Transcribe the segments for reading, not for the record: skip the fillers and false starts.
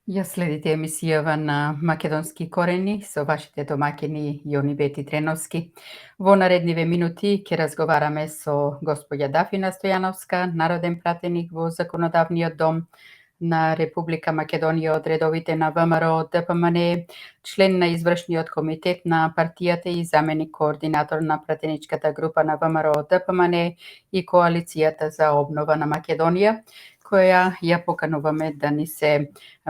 Ја следите емисијава на Македонски корени со вашите домакини Јонибет и Треновски. Во наредниве минути ќе разговараме со господја Дафина Стојановска, народен пратеник во Законодавниот дом на Република Македонија од редовите на ВМРО ДПМН, член на извршниот комитет на партијата и заменик координатор на пратеничката група на ВМРО ДПМН и Коалицијата за обнова на Македонија, која ја покануваме да ни се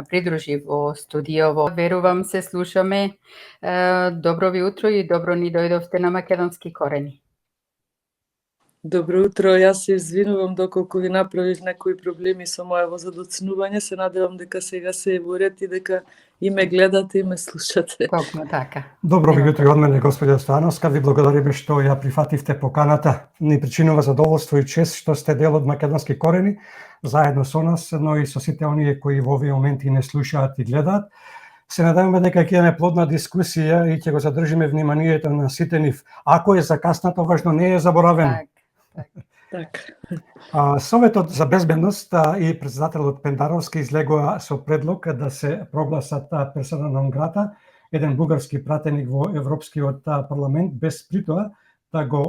придружи во студиово. Верувам се слушаме. Добро ви утро и добро ни дојдовте на Македонски корени. Добро утро, јас се извинувам доколку ви направив некои проблеми со моево задоцнување. Се надевам дека сега се во ред и дека и ме гледате и ме слушате. Токму така. Добро ви утро од мене, господја Стојановска. Ви благодариме што ја прифативте поканата. Ни причинува задоволство и чест што сте дел од Македонски корени, заедно со нас, но и со сите оние кои во овие моменти не слушаат и гледаат. Се надеваме дека ќе имаме плодна дискусија и ќе го задржиме вниманието на сите нив. Ако е закаснато, важно не е заборавено. Так. Советот за безбедност и председателот Пендаровски излегува со предлог да се прогласат персона нон грата еден бугарски пратеник во Европскиот парламент, без при тоа да го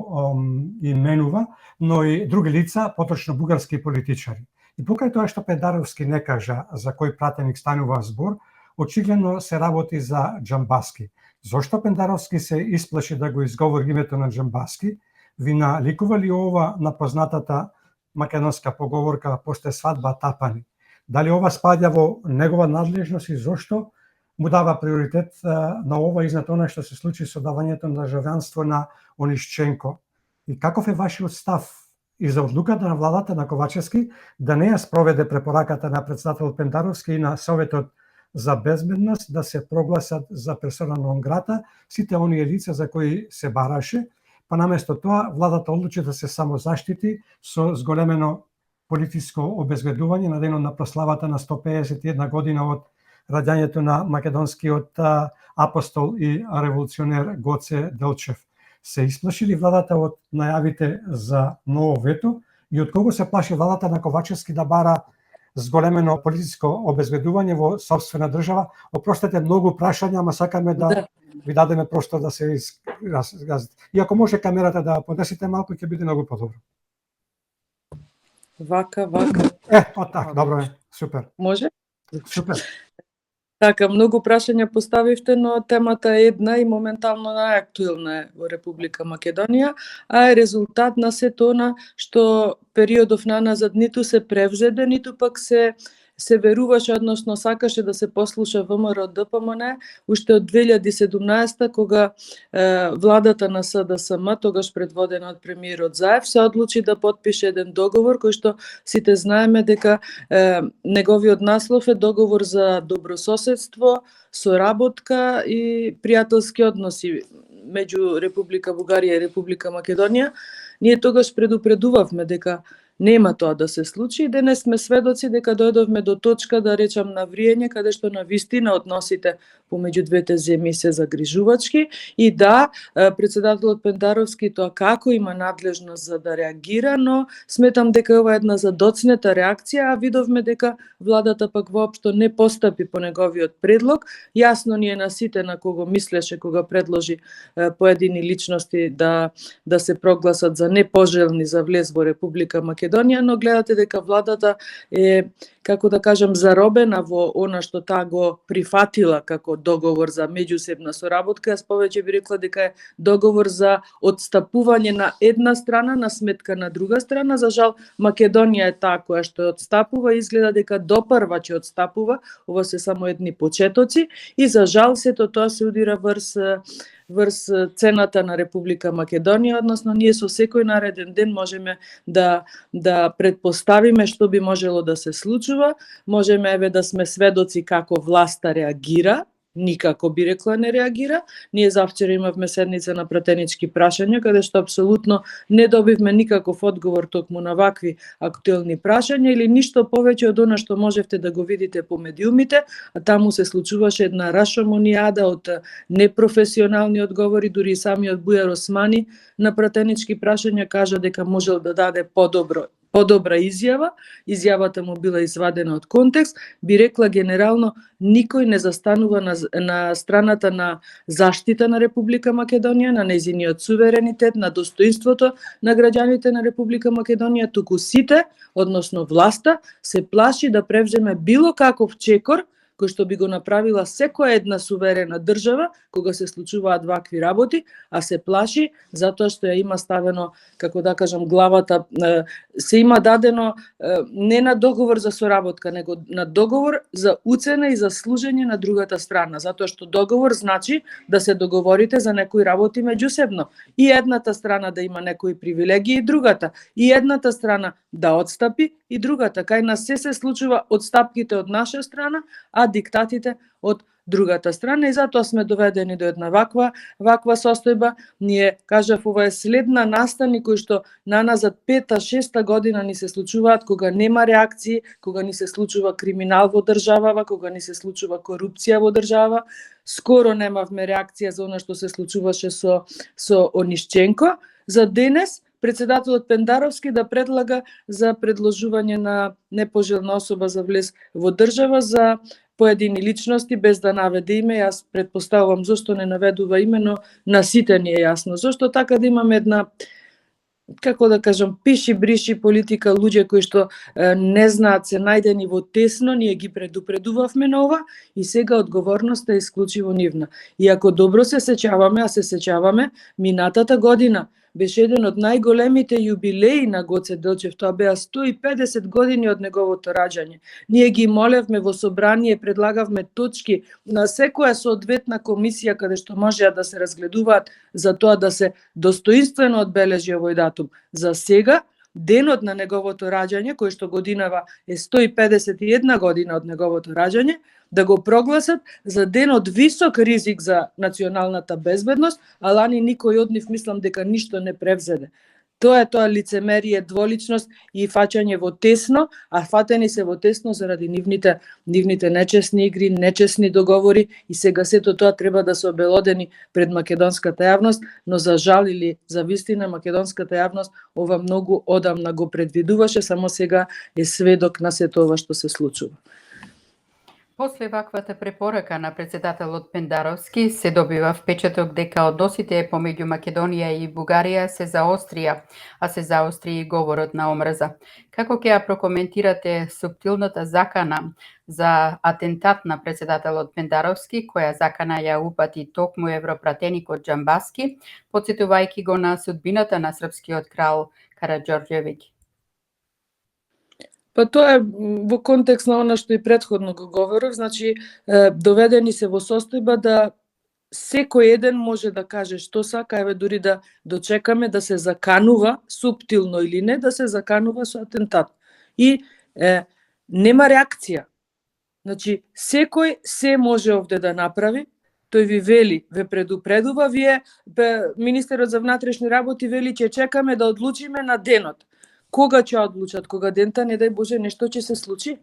именува, но и други лица, поточно бугарски политичари. И покрај тоа што Пендаровски не кажа за кој пратеник станува збор, очигледно се работи за Џамбаски. Зошто Пендаровски се исплаши да го изговори името на Џамбаски? Ви наликува ли ова на познатата македонска поговорка после свадба тапани? Дали ова спаѓа во негова надлежност и зошто му дава приоритет на ова изнад она што се случи со давањето на државјанство на Онишченко? И каков е вашиот став и за одлуката на владата на Ковачевски да не ја спроведе препораката на председател Пендаровски и на Советот за безбедност да се прогласат за персона нон грата сите оние лица за кои се бараше, па наместо тоа владата одлучи да се самозаштити со зголемено политичко обезбедување на денот на прославата на 151 година од раѓањето на македонскиот апостол и револуционер Гоце Делчев. Се исплаши ли владата од најавите за ново вето и од кого се плаши владата на Ковачевски да бара зголемено политичко обезбедување во сопствена држава? Опростете, многу прашања, ама сакаме да ви дадеме простор да се изгазите. И ако може камерата да подесите малку, ќе биде многу подобро. Вака. Така, добро е, супер. Може? Супер. Така, многу прашања поставивте, но темата е една и моментално најактуелна е во Република Македонија, а е резултат на сето она што периодов наназад ниту се превзеде, ниту пак се веруваше, односно сакаше да се послуша ВМРО ДПМН уште од 2017 кога владата на СДСМ, тогаш предводена од премиерот Заев, се одлучи да потпише еден договор кој што сите знаеме дека неговиот наслов е договор за добрососедство, соработка и пријателски односи меѓу Република Бугарија и Република Македонија. Ние тогаш предупредувавме дека нема тоа да се случи и денес сме сведоци дека дојдовме до точка, да речам, на вриење каде што на вистина односите помеѓу двете земји се загрижувачки и да, председателот Пендаровски тоа како има надлежност за да реагира, но сметам дека ова е една задоцнета реакција, а видовме дека владата пак воопшто не постапи по неговиот предлог. Јасно ни е на сите на кого мислеше кога предложи поедини личности да се прогласат за непожелни за влез во Република Македонија, но гледате дека владата е, како да кажам, заробена во она што таа го прифатила како договор за меѓусебна соработка. Јас повеќе би рекла дека е договор за одстапување на една страна на сметка на друга страна. За жал, Македонија е таа која што одстапува, изгледа дека допрва ќе одстапува. Ова се само едни почетоци и за жал сето тоа се удира врз цената на Република Македонија, односно ние со секој нареден ден можеме да предпоставиме што би можело да се случува, можеме да сме сведоци како власта реагира, никако би рекла не реагира. Ние завчера имавме седница на пратенички прашања, каде што апсолутно не добивме никаков одговор токму на вакви актуелни прашања или ништо повеќе од она што можевте да го видите по медиумите, а таму се случуваше една рашомонијада од непрофесионални одговори, дури и самиот Бујар Османи на пратенички прашања кажа дека можел да даде подобро подобра изјава, изјавата му била извадена од контекст, би рекла генерално никој не застанува на страната на заштита на Република Македонија, на нејзиниот суверенитет, на достоинството на граѓаните на Република Македонија, туку сите, односно власта, се плаши да превземе било каков чекор кој што би го направила секоја една суверена држава кога се случуваат вакви работи, а се плаши затоа што ја има ставено, како да кажам, главата, се има дадено не на договор за соработка, него на договор за уцена и за служење на другата страна, затоа што договор значи да се договорите за некои работи меѓусебно. И едната страна да има некои привилегии, и другата. И едната страна да отстапи, и другата. Кај нас се случува отстапките од наша страна, а диктатите од другата страна, и затоа сме доведени до една ваква состојба. Ние, кажав, ова е следна настани кои што на назад 5-6 година ни се случуваат кога нема реакции, кога ни се случува криминал во државава, кога ни се случува корупција во држава. Скоро немавме реакција за она што се случуваше со Онишченко. За денес председателот Пендаровски да предлага за предложување на непожелна особа за влез во држава за поедини личности, без да наведе име. Јас предпоставувам зошто не наведува име, но на сите ни е јасно. Зошто така да имаме една, како да кажам, пиши-бриши политика, луѓе кои што не знаат, се најдени во тесно, ние ги предупредувавме на ова и сега одговорноста е исклучиво нивна. И ако добро се сеќаваме, а се сеќаваме, минатата година беше еден од најголемите јубилеи на Гоце Делчев, тоа беа 150 години од неговото раѓање. Ние ги молевме во собрание, предлагавме точки на секоја соодветна комисија каде што можеа да се разгледуваат за тоа да се достоинствено одбележи овој датум. За сега, денот на неговото раѓање, кој што годинава е 151 година од неговото раѓање, да го прогласат за ден од висок ризик за националната безбедност, а лани никој од нив мислам дека ништо не превзеде. Тоа е тоа лицемерие, дволичност и фаќање во тесно, а фатени се во тесно заради нивните нечесни игри, нечесни договори, и сега сето тоа треба да се обелодени пред македонската јавност, но за жал или за вистина македонската јавност ова многу одамна го предвидуваше, само сега е сведок на сето ова што се случува. После ваквата препорака на председателот Пендаровски се добива впечаток дека односите помеѓу Македонија и Бугарија се заострија, а се заостри и говорот на омрза. Како ќе ја прокоментирате суптилната закана за атентат на председателот Пендаровски, која закана ја упати токму европратеникот Џамбаски, потсетувајќи го на судбината на српскиот крал Караѓорѓевиќ? Па тоа е во контекст на она што и претходно го говорив, значи доведени се во состојба да секој еден може да каже што сака, еве дури да дочекаме да се заканува, суптилно или не, да се заканува со атентат. И нема реакција. Значи, секој се може овде да направи, тој ви вели, ве предупредува, вие, министерот за внатрешни работи вели, ќе чекаме да одлучиме на денот. Кога ќе одлучат? Кога дента, не дај Боже, нешто ќе се случи?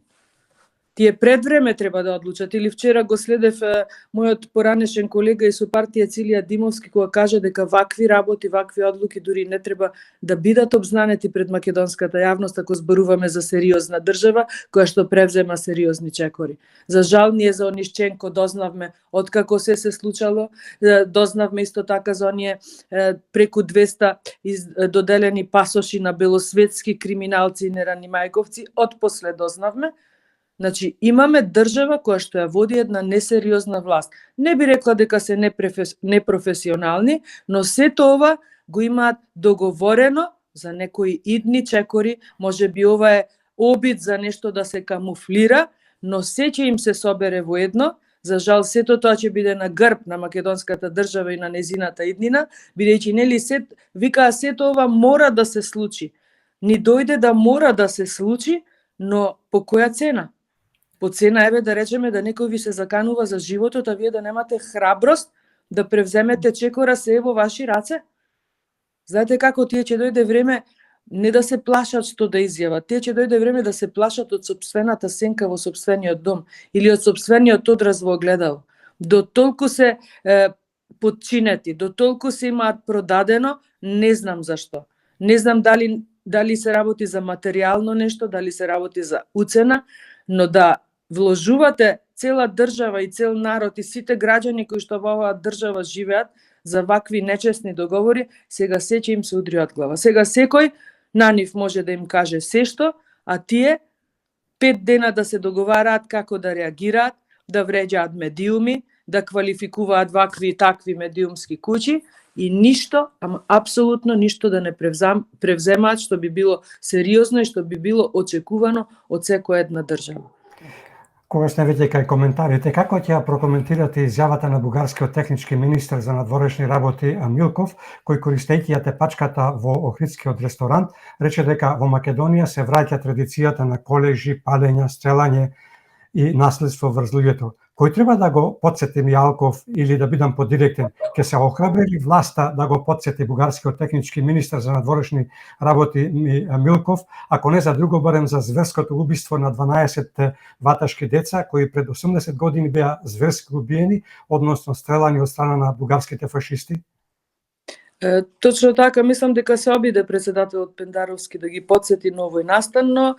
Тие пред време треба да одлучат. Или вчера го следев мојот поранешен колега и со партија Цилија Димовски, која каже дека вакви работи, вакви одлуки дури не треба да бидат обзнанети пред македонската јавност ако зборуваме за сериозна држава која што превзема сериозни чекори. За жал, ние за Онишченко дознавме откако се случало, дознавме исто така за оние преку 200 доделени пасоши на белосветски криминалци и неранимајковци, отпосле дознавме. Значи, имаме држава која што ја води една несериозна власт. Не би рекла дека се непрофесионални, но сето ова го имаат договорено за некои идни чекори, може би ова е обид за нешто да се камуфлира, но се ќе им се собере во едно. За жал, сето тоа ќе биде на грб на македонската држава и на незината иднина, бидејќи нели викаа сето ова мора да се случи. Ни дојде да мора да се случи, но по која цена? По цена, еве да речеме да некој ви се заканува за животот, а вие да немате храброст да превземете чекора се во ваши раце? Знаете како, тие ќе дојде време не да се плашат што да изјават, тие ќе дојде време да се плашат од сопствената сенка во сопствениот дом или од сопствениот одраз во огледало. До толку се подчинети, до толку се имаат продадено, не знам зашто. Не знам дали дали се работи за материјално нешто, дали се работи за уцена, но да вложувате цела држава и цел народ и сите граѓани кои што во оваа држава живеат за вакви нечесни договори, сега се ќе им се удри од глава. Сега секој на нив може да им каже се што, а тие 5 дена да се договараат како да реагираат, да вреđаат медиуми, да квалификуваат вакви и такви медиумски куќи и ништо, ама апсолутно ништо да не превземаат што би било сериозно и што би било очекувано од секоја една држава. Кога сте веќе кај коментарите, како ќе ја прокоментирате изјавата на бугарскиот технички министер за надворешни работи Милков, кој користејќи ја тепачката во Охридскиот ресторант, рече дека во Македонија се враќа традицијата на колежи, палење, стрелање и наследство врз луѓето. Кој треба да го потсети Мијалков или да бидам подиректен, ќе се охрабри ли власта да го потсети бугарскиот технички министер за надворешни работи Милков, ако не за друго барем за зверското убиство на 12 ваташки деца кои пред 80 години беа зверски убиени, односно стрелани од страна на бугарските фашисти? Точно така, мислам дека се обиде председателот Пендаровски да ги потсети на овој настан, но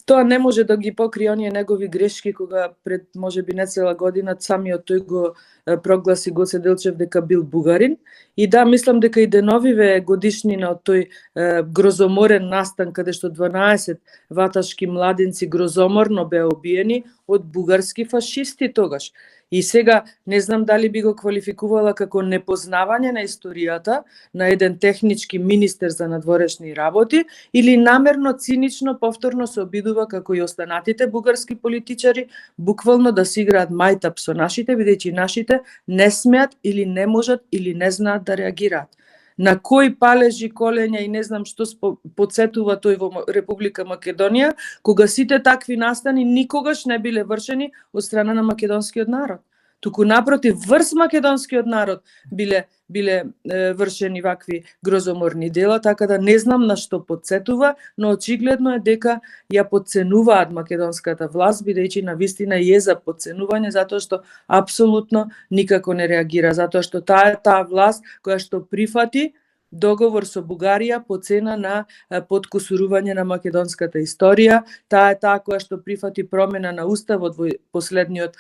тоа не може да ги покрие оние негови грешки кога пред можеби не цела година самиот тој го прогласи Гоце Делчев дека бил бугарин. И да, мислам дека и деновиве годишнина од тој грозоморен настан каде што 12 ваташки младинци грозоморно беа убиени од бугарски фашисти тогаш. И сега не знам дали би го квалификувала како непознавање на историјата на еден технички министер за надворешни работи или намерно, цинично, повторно се обидува како и останатите бугарски политичари буквално да си играат мајтап со нашите, бидејќи нашите не смеат или не можат или не знаат да реагираат. На кои палежи, колења и не знам што подсетува тој во Република Македонија, кога сите такви настани никогаш не биле вршени од страна на македонскиот народ. Туку напротив, врз македонскиот народ биле вршени вакви грозоморни дела, така да не знам на што подсетува, но очигледно е дека ја подценуваат македонската власт, бидејќи на вистина е за подценување, затоа што апсолутно никако не реагира, затоа што таа власт која што прифати договор со Бугарија по цена на подкусурување на македонската историја, таа е таа која што прифати промена на уставот во последниот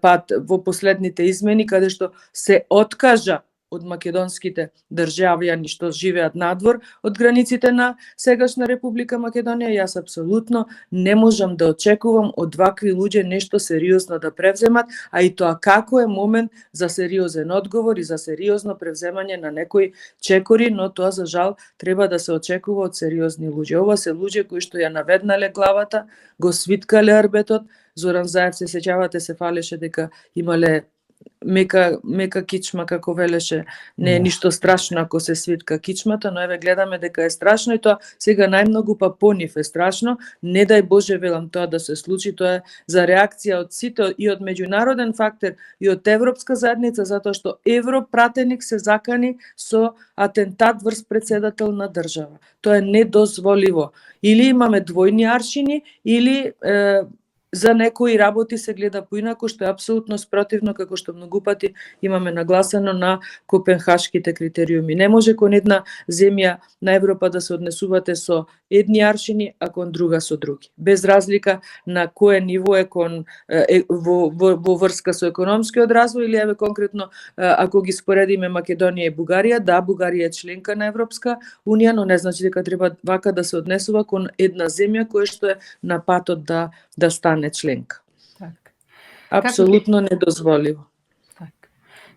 пат, во последните измени, каде што се откажа од македонските државјани што живеат надвор од границите на сегашна Република Македонија. Јас апсолутно не можам да очекувам од вакви луѓе нешто сериозно да превземат, а и тоа како е момент за сериозен одговор и за сериозно превземање на некои чекори, но тоа за жал треба да се очекува од сериозни луѓе. Ова се луѓе кои што ја наведнале главата, го свиткале арбетот. Зоран Заев, се сеќавате, се фалеше дека имале мека кичма, како велеше, не е ништо страшно ако се свитка кичмата, но еве гледаме дека е страшно и тоа сега најмногу па по нив е страшно. Не дај Боже, велам, тоа да се случи, тоа е за реакција од сите и од меѓународен фактор и од Европска заедница, затоа што европратеник се закани со атентат врз председател на држава. Тоа е недозволиво. Или имаме двојни аршини, или за некои работи се гледа поинаку, што е апсолутно спротивно, како што многу пати имаме нагласено на копенхашките критериуми. Не може кон една земја на Европа да се однесувате со едни аршини, а кон друга со други. Без разлика на кое ниво е во врска со економскиот развој, или еве конкретно ако ги споредиме Македонија и Бугарија, да, Бугарија е членка на Европска унија, но не значи дека треба вака да се однесува кон една земја која што е на патот да стане членка. Так. Апсолутно недозволиво. Так.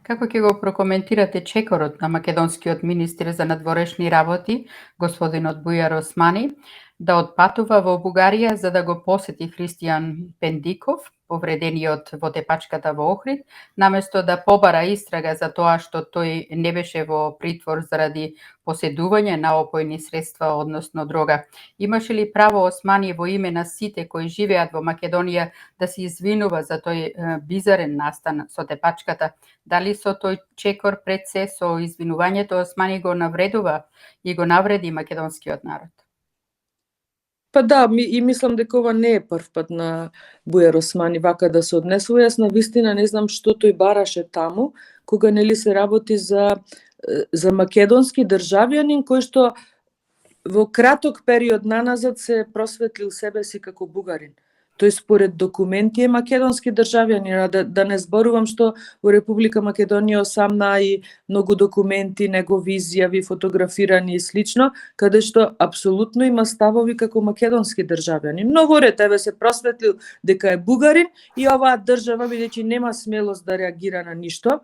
Како ќе го прокоментирате чекорот на македонскиот министер за надворешни работи, господинот Бујар Османи, да отпатува во Бугарија за да го посети Христијан Пендиков, повредениот во тепачката во Охрид, наместо да побара истрага за тоа што тој не беше во притвор заради поседување на опојни средства, односно дрога. Имаше ли право Османи во име на сите кои живеат во Македонија да се извинува за тој бизарен настан со тепачката? Дали со тој чекор пред се со извинувањето Османи го навредува и го навреди македонскиот народ? Па да, и мислам дека ова не е прв пат на Бујар Османи вака да се однесува. Јас на вистина не знам што тој бараше таму, кога нели се работи за македонски државјанин кој што во краток период наназад се просветлил себе си како бугарин. Тој според документи е македонски државјанин, да не зборувам што во Република Македонија осамна и многу документи, негови изјави, фотографирани и слично, каде што апсолутно има ставови како македонски државјанин. Но во ред еве се просветлил дека е бугарин и оваа држава, бидејќи нема смелост да реагира на ништо,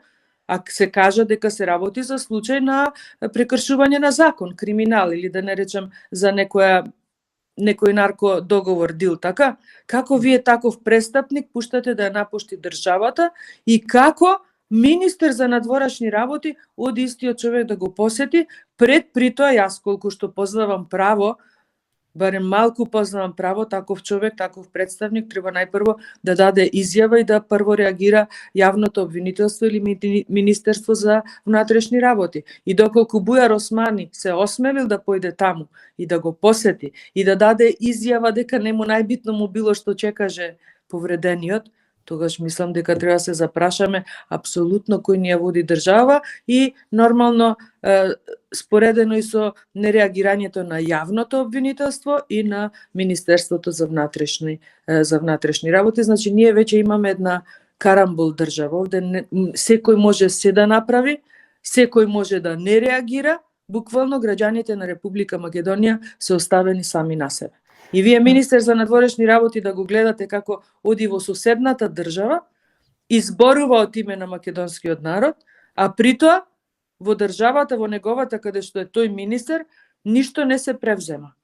а се кажа дека се работи за случај на прекршување на закон, криминал или да не речем за некој нарко договор, дил, така? Како вие таков престапник пуштате да ја напушти државата и како министер за надворешни работи оди истиот човек да го посети, при тоа јас колку што познавам право, барем малку познавам право, таков човек, таков представник треба најпрво да даде изјава и да прво реагира јавното обвинителство или Министерство за внатрешни работи. И доколку Бујар Османи се осмелил да појде таму и да го посети и да даде изјава дека нему најбитно му било што ќе каже повредениот, тогаш мислам дека треба да се запрашаме апсолутно кој ни ја води држава и нормално споредено и со нереагирањето на јавното обвинителство и на Министерството за внатрешни работи. Значи, ние веќе имаме една карамбол држава. Овде секој може се да направи, секој може да не реагира, буквално граѓаните на Република Македонија се оставени сами на себе. И вие, министер за надворешни работи, да го гледате како оди во соседната држава, изборува од име на македонскиот народ, а при тоа во државата, во неговата, каде што е тој министер, ништо не се превзема.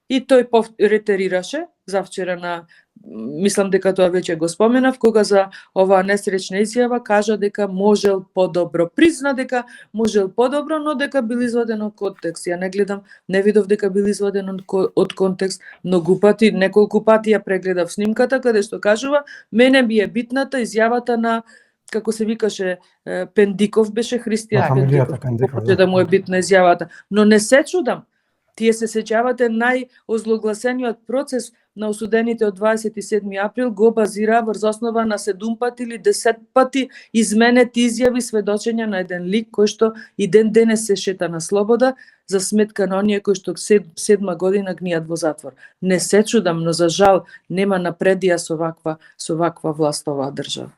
И тој ретерираше завчера мислам дека тоа веќе го споменав, кога за оваа несречна изјава кажа дека можел подобро. Призна дека можел подобро, но дека бил изваден од контекст. Ја не видов дека бил изваден од контекст многу пати, неколку пати ја прегледав снимката, каде што кажува, мене би е битната изјавата на, како се викаше, Пендиков беше, Христијан Пендиков, да му е битна изјавата. Но не се чудам. Тие се сеќавате најозлогласениот процес на осудените од 27 април го базира врз основа на 7 пати или 10 пати изменети изјави, сведочења на еден лик кој што и ден денес се шета на слобода за сметка на оние кои што 7 година гнијат во затвор. Не се чудам, но за жал нема напредија со ваква власт оваа држава.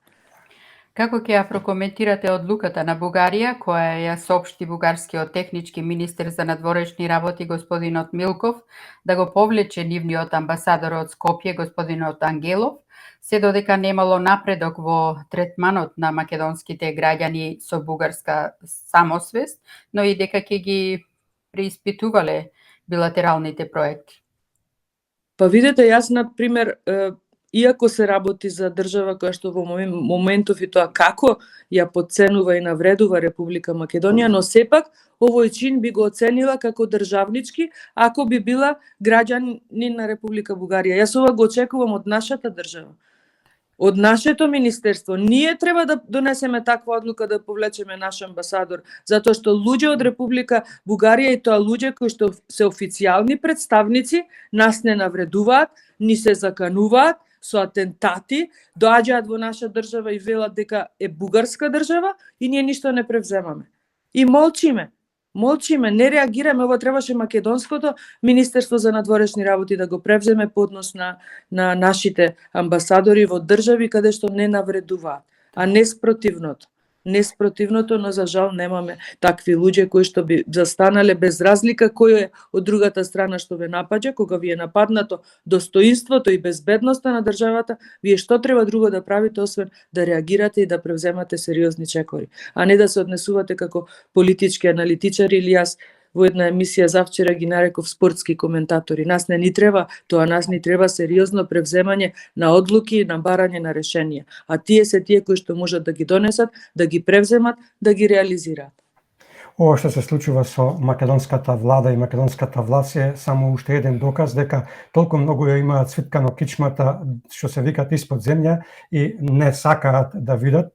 Како ќе ја прокоментирате одлуката на Бугарија, која ја соопшти бугарскиот технички министер за надворешни работи господинот Милков да го повлече нивниот амбасадор од Скопје господинот Ангелов, се додека немало напредок во третманот на македонските граѓани со бугарска самосвест, но и дека ќе ги преиспитувале билатералните проекти? Па видете, јас на пример, иако се работи за држава која што во моментов и тоа како ја подценува и навредува Република Македонија, но сепак овој чин би го оценила како државнички ако би била граѓанин на Република Бугарија. Јас ова го очекувам од нашата држава. Од нашето министерство. Ние треба да донесеме таква одлука да повлечеме наш амбасадор, затоа што луѓе од Република Бугарија и тоа луѓе кои што се официјални представници нас не навредуваат, ни се закануваат со атентати, доаѓаат во наша држава и велат дека е бугарска држава и ние ништо не превземаме. И молчиме, не реагираме. Ова требаше македонското Министерство за надворешни работи да го превземе по однос на нашите амбасадори во држави каде што не навредуваат, а не спротивното. Но за жал немаме такви луѓе кои што би застанале без разлика кој е од другата страна што ве напаѓа, кога ви е нападнато достоинството и безбедноста на државата, вие што треба друго да правите освен да реагирате и да превземате сериозни чекори, а не да се однесувате како политички аналитичари или јас во една емисија завчера ги нареков спортски коментатори. Нас не ни треба тоа, нас ни треба сериозно превземање на одлуки и на барање на решенија. А тие се тие кои што можат да ги донесат, да ги превземат, да ги реализираат. Ова што се случува со македонската влада и македонската власт е само уште еден доказ дека толку многу ја имаат цвиткано кичмата, што се викат испод земја и не сакаат да видат,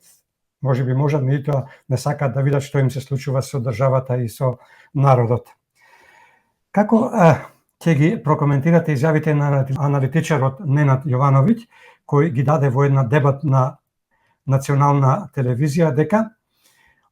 можеби можат, меѓутоа не сакаат да видат што им се случува со државата и со народот. Како ќе ги прокоментирате изјавите на аналитичарот Ненад Јовановиќ, кој ги даде во една дебат на национална телевизија дека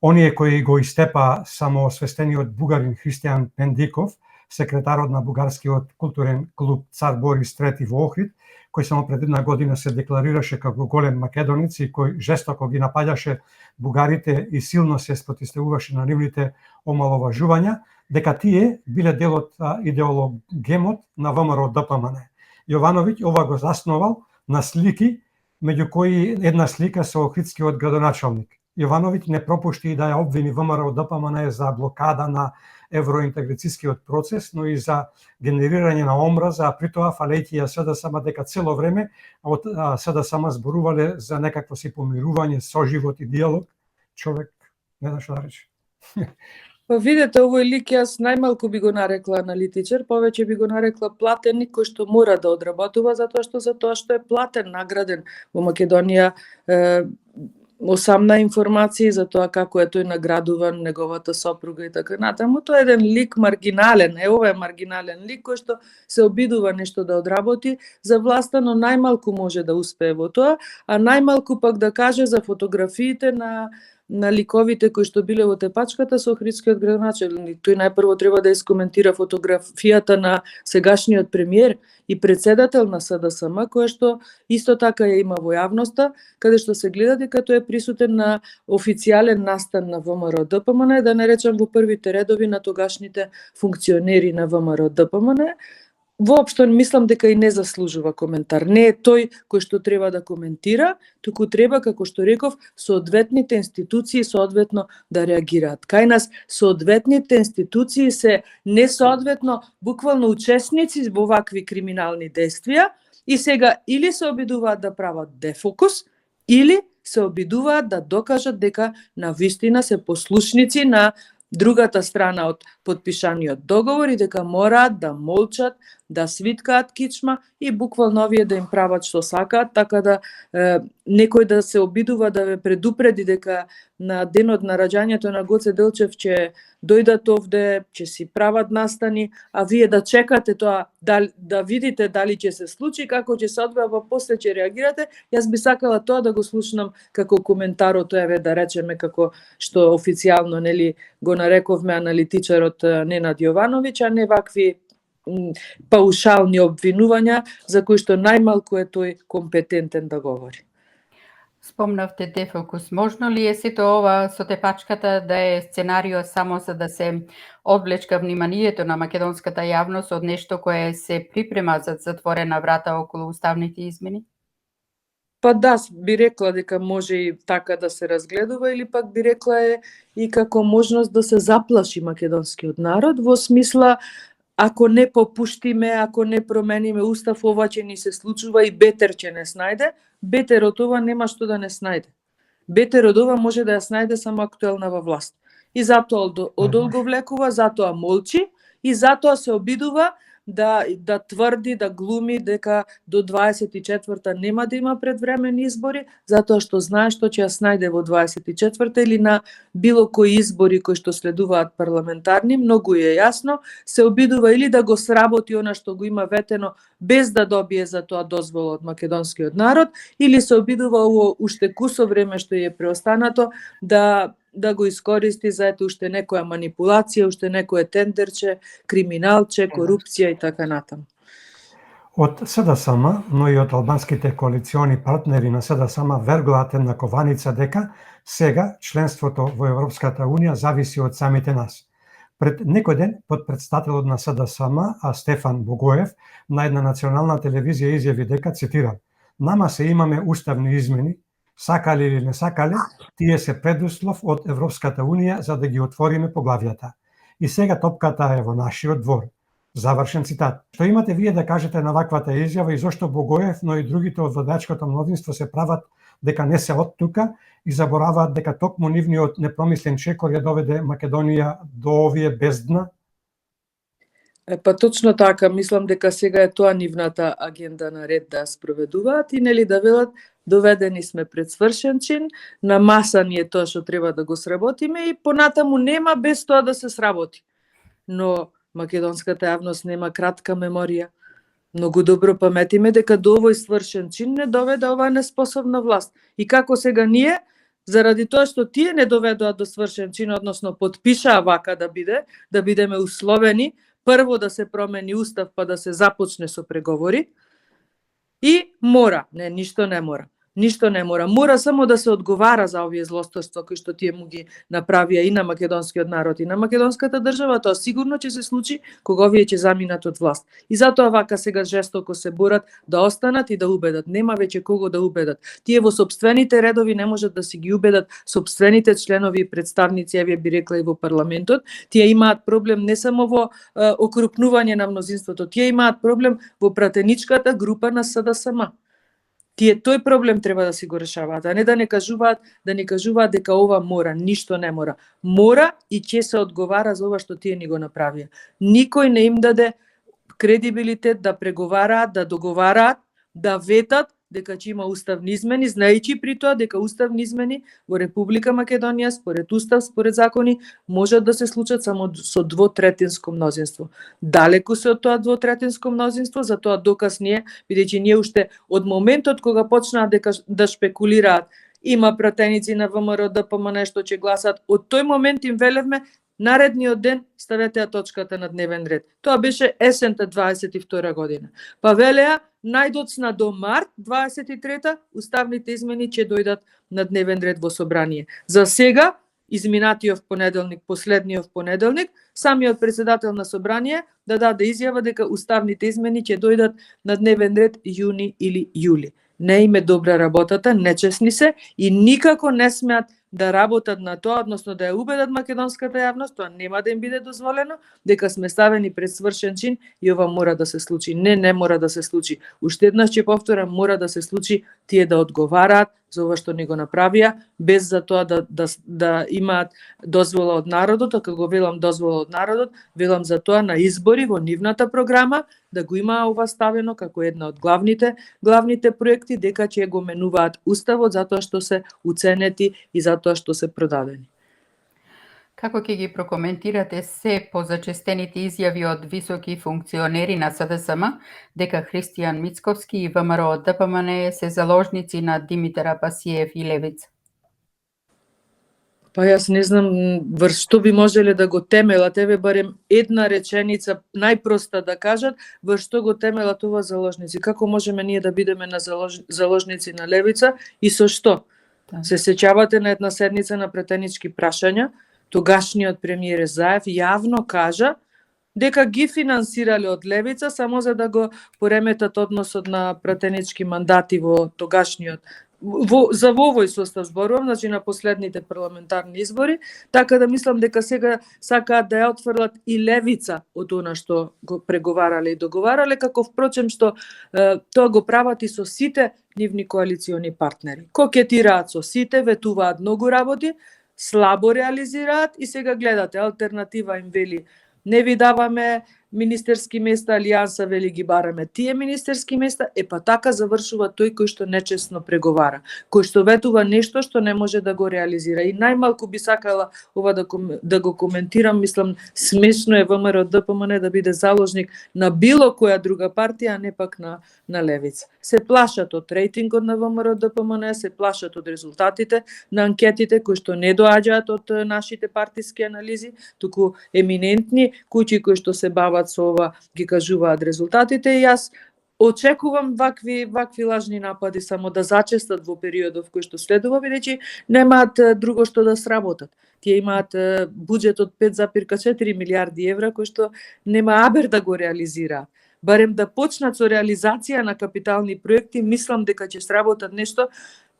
оние кои го истепа самоосвестениот бугарин Христијан Пендиков секретарот на бугарскиот културен клуб Цар Борис III во Охрид, кој само пред една година се декларираше како голем македонец и кој жестоко ги напаѓаше бугарите и силно се спротивставуваше на нивните омаловажувања, дека тие биле дел од идеологемот на ВМРО ДПМН. Јовановиќ ова го засновал на слики, меѓу кои една слика со охридскиот градоначалник. Јовановиќ не пропушти и да ја обвини ВМРО ДПМН за блокада на евроинтеграцијскиот процес, но и за генерирање на омраза, а при тоа фалејќи ја СДСМ дека цело време од СДСМ зборувале за некакво си помирување, соживот и диалог. Човек не знам што да рече. Па видете, овој лик јас најмалку би го нарекла аналитичар, повеќе би го нарекла платеник кој што мора да одработува затоа што е платен, награден во Македонија. Осамна информации за тоа како е тој наградуван, неговата сопруга и така натаму. Тоа е еден лик маргинален, ова е маргинален лик кој што се обидува нешто да одработи за власта, но најмалку може да успее во тоа, а најмалку пак да каже за фотографиите на ликовите кои што биле во тепачката со охридскиот градоначалник. Тој најпрво треба да искоментира фотографијата на сегашниот премиер и председател на СДСМ, која што исто така ја има во јавноста, каде што се гледа дека тој е присутен на официјален настан на ВМРО ДПМН, да не речам во првите редови на тогашните функционери на ВМРО ДПМН. Воопшто мислам дека и не заслужува коментар. Не е тој кој што треба да коментира, туку треба, како што реков, соодветните институции соодветно да реагираат. Кај нас соодветните институции се несоодветно буквално учесници во вакви криминални действија и сега или се обидуваат да прават дефокус, или се обидуваат да докажат дека навистина се послушници на другата страна од потпишаниот договор и дека мораат да молчат, да свиткаат кичма и буквално овие да им прават што сакаат, така да некој да се обидува да ве предупреди дека на денот на раѓањето на Гоце Делчев ќе дојдат овде, ќе си прават настани, а вие да чекате тоа, да видите дали ќе се случи, како ќе се одвива, па после ќе реагирате. Јас би сакала тоа да го слушнам како коментарот, еве да речеме како што официјално нели го нарековме аналитичарот Ненад Јовановиќ, а не вакви паушални обвинувања за кои што најмалку е тој компетентен да говори. Спомнавте дефокус. Можно ли е сето ова со тепачката да е сценарио само за да се одвлечка вниманието на македонската јавност од нешто кое се припрема за затворена врата околу уставните измени? Па да, би рекла дека може и така да се разгледува, или пак би рекла е и како можност да се заплаши македонскиот народ, во смисла ако не попуштиме, ако не промениме устав, ова ќе ни се случува и бетер ќе не снајде. Бетер од ова нема што да не снајде. Бетер од ова може да ја снајде само актуелна власт. И затоа одолговлекува, затоа молчи и затоа се обидува да тврди, да глуми дека до 24-та нема да има предвремени избори, затоа што знае што ќе ја снајде во 24-та или на било кои избори кои што следуваат парламентарни, многу е јасно, се обидува или да го сработи она што го има ветено без да добие за тоа дозвола од македонскиот народ, или се обидува ово уште кусо време што е преостанато да го искористи за уште некоја манипулација, уште некое тендерче, криминалче, корупција и така натаму. Од СДСМ, но и од албанските коалициони партнери на СДСМ верглаат една кованица дека сега членството во Европската Унија зависи од самите нас. Пред некој ден подпредседателот на СДСМ, Стефан Богоев, на една национална телевизија изјави дека, цитирам, "Нама се имаме уставни измени, сакале или не сакале, тие се предуслов од Европската Унија за да ги отвориме поглавјата. И сега топката е во нашиот двор." Завршен цитат. Што имате вие да кажете на ваквата изјава и зошто Богоев, но и другите од владачкото мнозинство се прават дека не се од тука и забораваат дека токму нивниот непромислен чекор ја доведе Македонија до овие бездна? Па точно така, мислам дека сега е тоа нивната агенда на ред да спроведуваат и нели да велат доведени сме пред свршен чин, на маса ни е тоа што треба да го сработиме и понатаму нема без тоа да се сработи. Но македонската јавност нема кратка меморија. Многу добро паметиме дека до овој свршен чин не доведе оваа неспособна власт. И како сега ние, заради тоа што тие не доведоа до свршен чин, односно потпишаа вака да бидеме условени, прво да се промени устав па да се започне со преговори. И мора, не, ништо не мора. Ништо не мора. Мора само да се одговара за овие злосторства кои што тие му ги направија и на македонскиот народ и на македонската држава. Тоа сигурно ќе се случи кога овие ќе заминат од власт. И затоа вака сега жестоко се борат да останат и да убедат. Нема веќе кого да убедат. Тие во сопствените редови не можат да си ги убедат сопствените членови и представници, еве би рекла и во парламентот. Тие имаат проблем не само во окрупнување на мнозинството, тие имаат проблем во пратеничката група на СДСМ. Тие тој проблем треба да си го решаваат, а не да не кажуваат дека ова мора, ништо не мора. Мора и ќе се одговара за ова што тие ни го направија. Никој не им даде кредибилитет да преговараат, да договараат, да ветат дека ќе има уставни измени, знаејќи при тоа дека уставни измени во Република Македонија според устав, според закони можат да се случат само со двотретинско мнозинство. Далеку се од тоа двотретинско мнозинство, за тоа доказ ние, бидејќи ние уште од моментот кога почнаа да шпекулираат, има пратеници на ВМРО, ДПМН што ќе гласат, од тој момент им велевме наредниот ден ставете ја точката на дневен ред. Тоа беше есента 22 година. Па велеа најдоцна до март 23 уставните измени ќе дојдат на дневен ред во собрание. За сега, изминатиот понеделник, последниот понеделник, самиот председател на собрание да даде изјава дека уставните измени ќе дојдат на дневен ред јуни или јули. Не им е добра работата, нечесни се и никако не смеат да работат на тоа, односно да ја убедат македонската јавност, тоа нема да им биде дозволено, дека сме ставени пред свршен чин и ова мора да се случи. Не мора да се случи. Уште еднаш ќе повторам, мора да се случи тие да одговараат за ова што ни го направија, без за тоа да имаат дозвола од народот, а кога велам дозвола од народот, велам за тоа на избори во нивната програма, да го имаа ова ставено како една од главните проекти, дека ќе го менуваат уставот затоа што се уценети и затоа што се продадени. Како ќе ги прокоментирате се позачестените изјави од високи функционери на СДСМ дека Христијан Мицковски и ВМРО ДПМН се заложници на Димитар Апасиев и Левица? Па јас не знам врз што би можеле да го темелат, еве барем една реченица најпроста да кажат, врз што го темелат ова заложници. Како можеме ние да бидеме на заложници на Левица и со што? Да. Се сеќавате на една седница на претенички прашања, тогашниот премиер Заев јавно кажа дека ги финансирале од Левица само за да го пореметат односот на пратенички мандати во тогашниот за овој состав зборувам, значи на последните парламентарни избори, така да мислам дека сега сакаат да ја отфрлат и Левица од она што го преговарале и договарале, како впрочем што тоа го прават и со сите нивни коалициони партнери. Кокетираат со сите, ветуваат многу работи, слабо реализираат и сега гледате, алтернатива им вели не ви даваме министерски места, Алијанса вели ги бараме тие министерски места, па така завршува тој кој што нечесно преговара, кој што ветува нешто што не може да го реализира. И најмалку би сакала ова да го коментирам, мислам смешно е ВМРО ДПМН да биде заложник на било која друга партија, а не пак на Левица. Се плашат од рейтингот на ВМРО ДПМН, се плашат од резултатите на анкетите кои што не доаѓаат од нашите партиски анализи, туку еминентни куќи кои што се бават со ова ги кажуваат резултатите и јас очекувам вакви лажни напади само да зачестат во периодов кој што следува, бидејќи немаат друго што да сработат. Тие имаат буџет од 5,4 милиарди евра кој што нема абер да го реализираат. Барем да почнат со реализација на капитални проекти, мислам дека ќе сработат нешто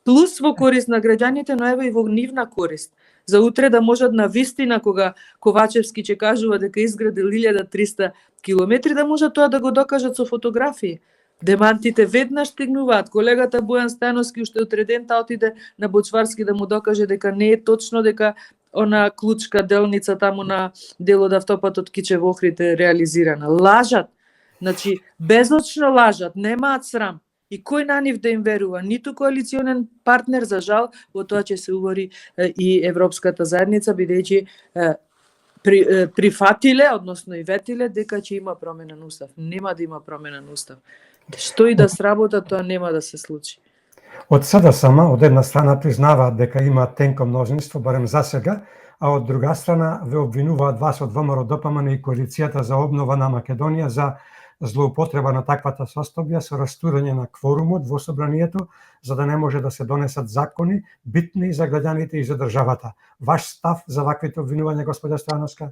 плюс во корист на граѓаните, но ево и во нивна корист. За утре да можат на вистина, кога Ковачевски ќе кажува дека изградил 1300 километри, да можат тоа да го докажат со фотографии. Демантите веднаш стигнуваат. Колегата Бојан Стајновски уште утредента отиде на Бочварски да му докаже дека не е точно дека она клучка делница таму на дел од автопатот Кичево Охрид е реализирана. Лажат. Значи, безочно лажат, немаат срам. И кој на нив да им верува? Ниту коалиционен партнер, за жал, во тоа ќе се увори и Европската заедница, бидејќи прифатиле, односно и ветиле, дека ќе има промена на устав. Нема да има промена на устав. Што и да сработа, тоа нема да се случи. Од СДСМ, од една страна признаваат дека има тенко мнозинство, барем за сега, а од друга страна ве обвинуваат вас од ВМРО ДПМН и коалицијата за обнова на Македонија за злоупотреба на таквата состојба со растурање на кворумот во собранието, за да не може да се донесат закони битни за граѓаните и за државата. Ваш став за ваквите обвинувања, господја Стојановска?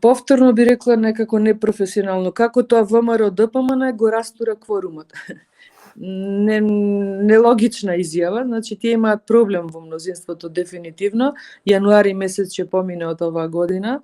Повторно би рекла некако непрофесионално. Како тоа ВМРО ДПМН го растура кворумот? Нелогична изјава, значи тие имаат проблем во мнозинството дефинитивно. Јануари месец ќе помине од оваа година,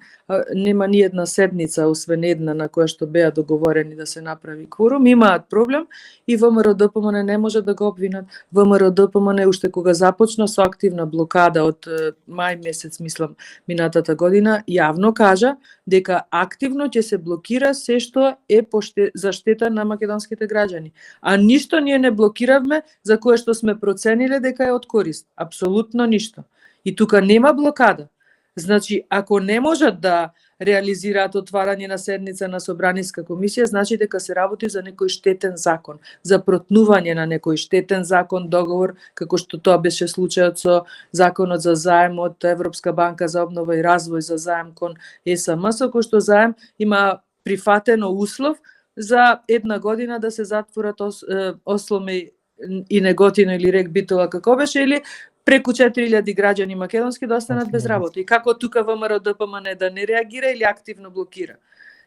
нема ни една седница освен една на која што беа договорени да се направи кворум, имаат проблем и ВМРО ДПМН не може да го обвинат. ВМРО ДПМН уште кога започна со активна блокада од мај месец, мислам, минатата година, јавно кажа дека активно ќе се блокира се што е за штета на македонските граѓани. А ништо ние не блокиравме за кое што сме процениле дека е од корист. Апсолутно ништо. И тука нема блокада. Значи, ако не можат да реализираат отварање на седница на Собраниска комисија, значи дека се работи за некој штетен закон, за протнување на некој штетен закон, договор, како што тоа беше случајот со законот за заем од Европска банка за обнова и развој за заем кон ЕСМ, со кој што заем има прифатено услов за една година да се затворат Осломе и Неготино или Рек Битола како беше, или преку 4000 граѓани македонски да останат без работа. И како тука ВМРО ДПМН да не реагира или активно блокира?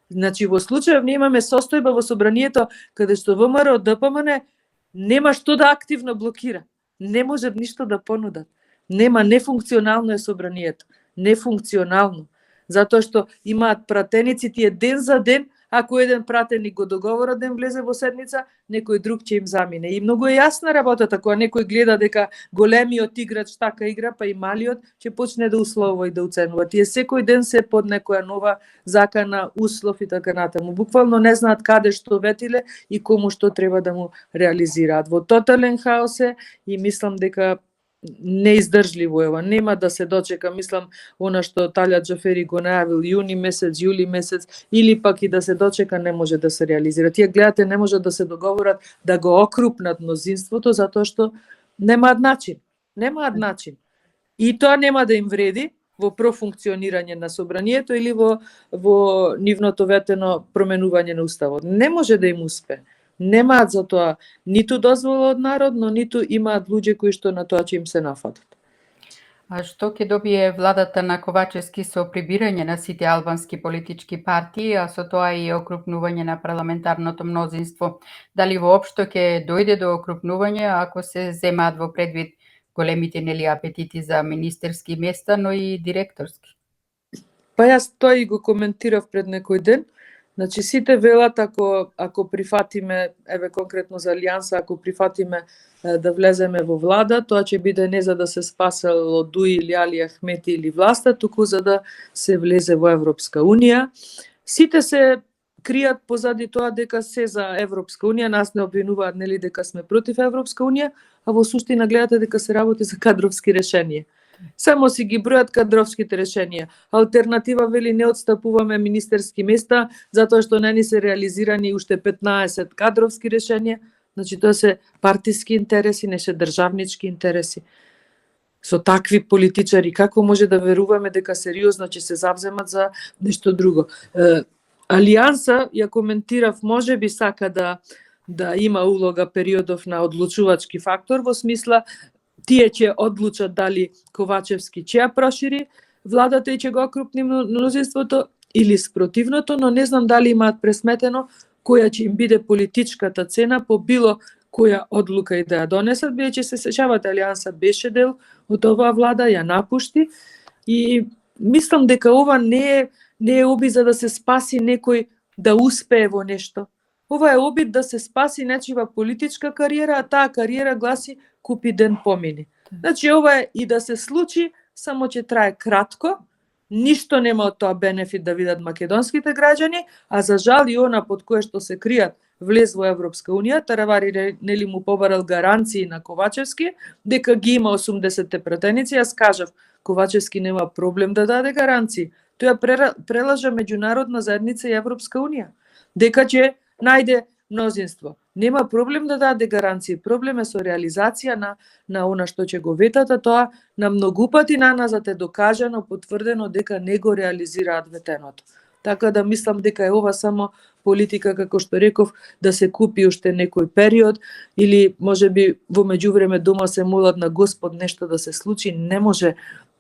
Значи во случајов ние имаме состојба во собранието каде што ВМРО ДПМН нема што да активно блокира. Не може ништо да понудат. Нема, нефункционално е собранието. Нефункционално. Затоа што имаат пратеници тие ден за ден. Ако еден пратеник го договора ден влезе во седница, некој друг ќе им замине. И многу е јасна работата, кога некој гледа дека големиот играч така игра, па и малиот ќе почне да условува и да уценува. Тие секој ден се под некоја нова закана, услов и така натаму. Буквално не знаат каде што ветиле и кому што треба да му реализираат. Во тотален хаос е и мислам дека неиздржливо е ова, нема да се дочека, мислам, она што Талјат Џафери го најавил јуни месец, јули месец, или пак и да се дочека не може да се реализира. Тие гледате не може да се договорат да го окрупнат мнозинството затоа што немаат начин. Немаат начин. И тоа нема да им вреди во профункционирање на собранието или во нивното ветено променување на уставот. Не може да им успе. Немаат за тоа ниту дозвола од народ, но ниту имаат луѓе кои што на тоа ќе им се нафатат. А што ќе добие владата на Ковачевски со прибирање на сите албански политички партии, а со тоа и окрупнување на парламентарното мнозинство? Дали воопшто ќе дојде до окрупнување ако се земаат во предвид големите апетити за министерски места, но и директорски? Па јас тоа и го коментирав пред некој ден. Значи сите велат ако прифатиме, еве конкретно за Алијанса, ако прифатиме да влеземе во влада, тоа ќе биде не за да се спасел од Дуи или Али Ахмети или власта, туку за да се влезе во Европска унија. Сите се кријат позади тоа дека се за Европска унија, нас не обвинуваат нели дека сме против Европска унија, а во суштина гледате дека се работи за кадровски решенија. Само си ги бројат кадровските решенија. Алтернатива вели не отстапуваме министерски места затоа што не ни се реализирани уште 15 кадровски решенија. Значи тоа се партиски интереси, не се државнички интереси. Со такви политичари како може да веруваме дека сериозно ќе се завземат за нешто друго? Алијанса, ја коментирав, може би сака да има улога периодов на одлучувачки фактор во смисла тие ќе одлучат дали Ковачевски ќе ја прошири владата и ќе го окрупни мнозинството или спротивното, но не знам дали имаат пресметено која ќе им биде политичката цена по било која одлука и да ја донесат, бидејќи се сеќавате Алијанса беше дел од оваа влада, ја напушти и мислам дека ова не е обид за да се спаси некој да успее во нешто. Ова е обид да се спаси нечива политичка кариера, а таа кариера гласи купи ден помини. Значи ова е и да се случи, само ќе трае кратко, ништо нема од тоа бенефит да видат македонските граѓани, а за жал и она под кое што се кријат влез во Европска унија, Таравари нели му побарал гаранции на Ковачевски дека ги има 80 пратеници. Јас кажав, Ковачевски нема проблем да даде гаранции. Тоа прелажа меѓународна заедница и Европска унија. Дека ќе најде мнозинство. нема проблем да даде гаранции. Проблем е со реализација на она што ќе го ветат, а тоа на многу пати на назад е докажано, потврдено дека не го реализираат ветеното. Така да мислам дека е ова само политика, како што реков, да се купи уште некој период или можеби во меѓувреме дома се молат на Господ нешто да се случи, не може,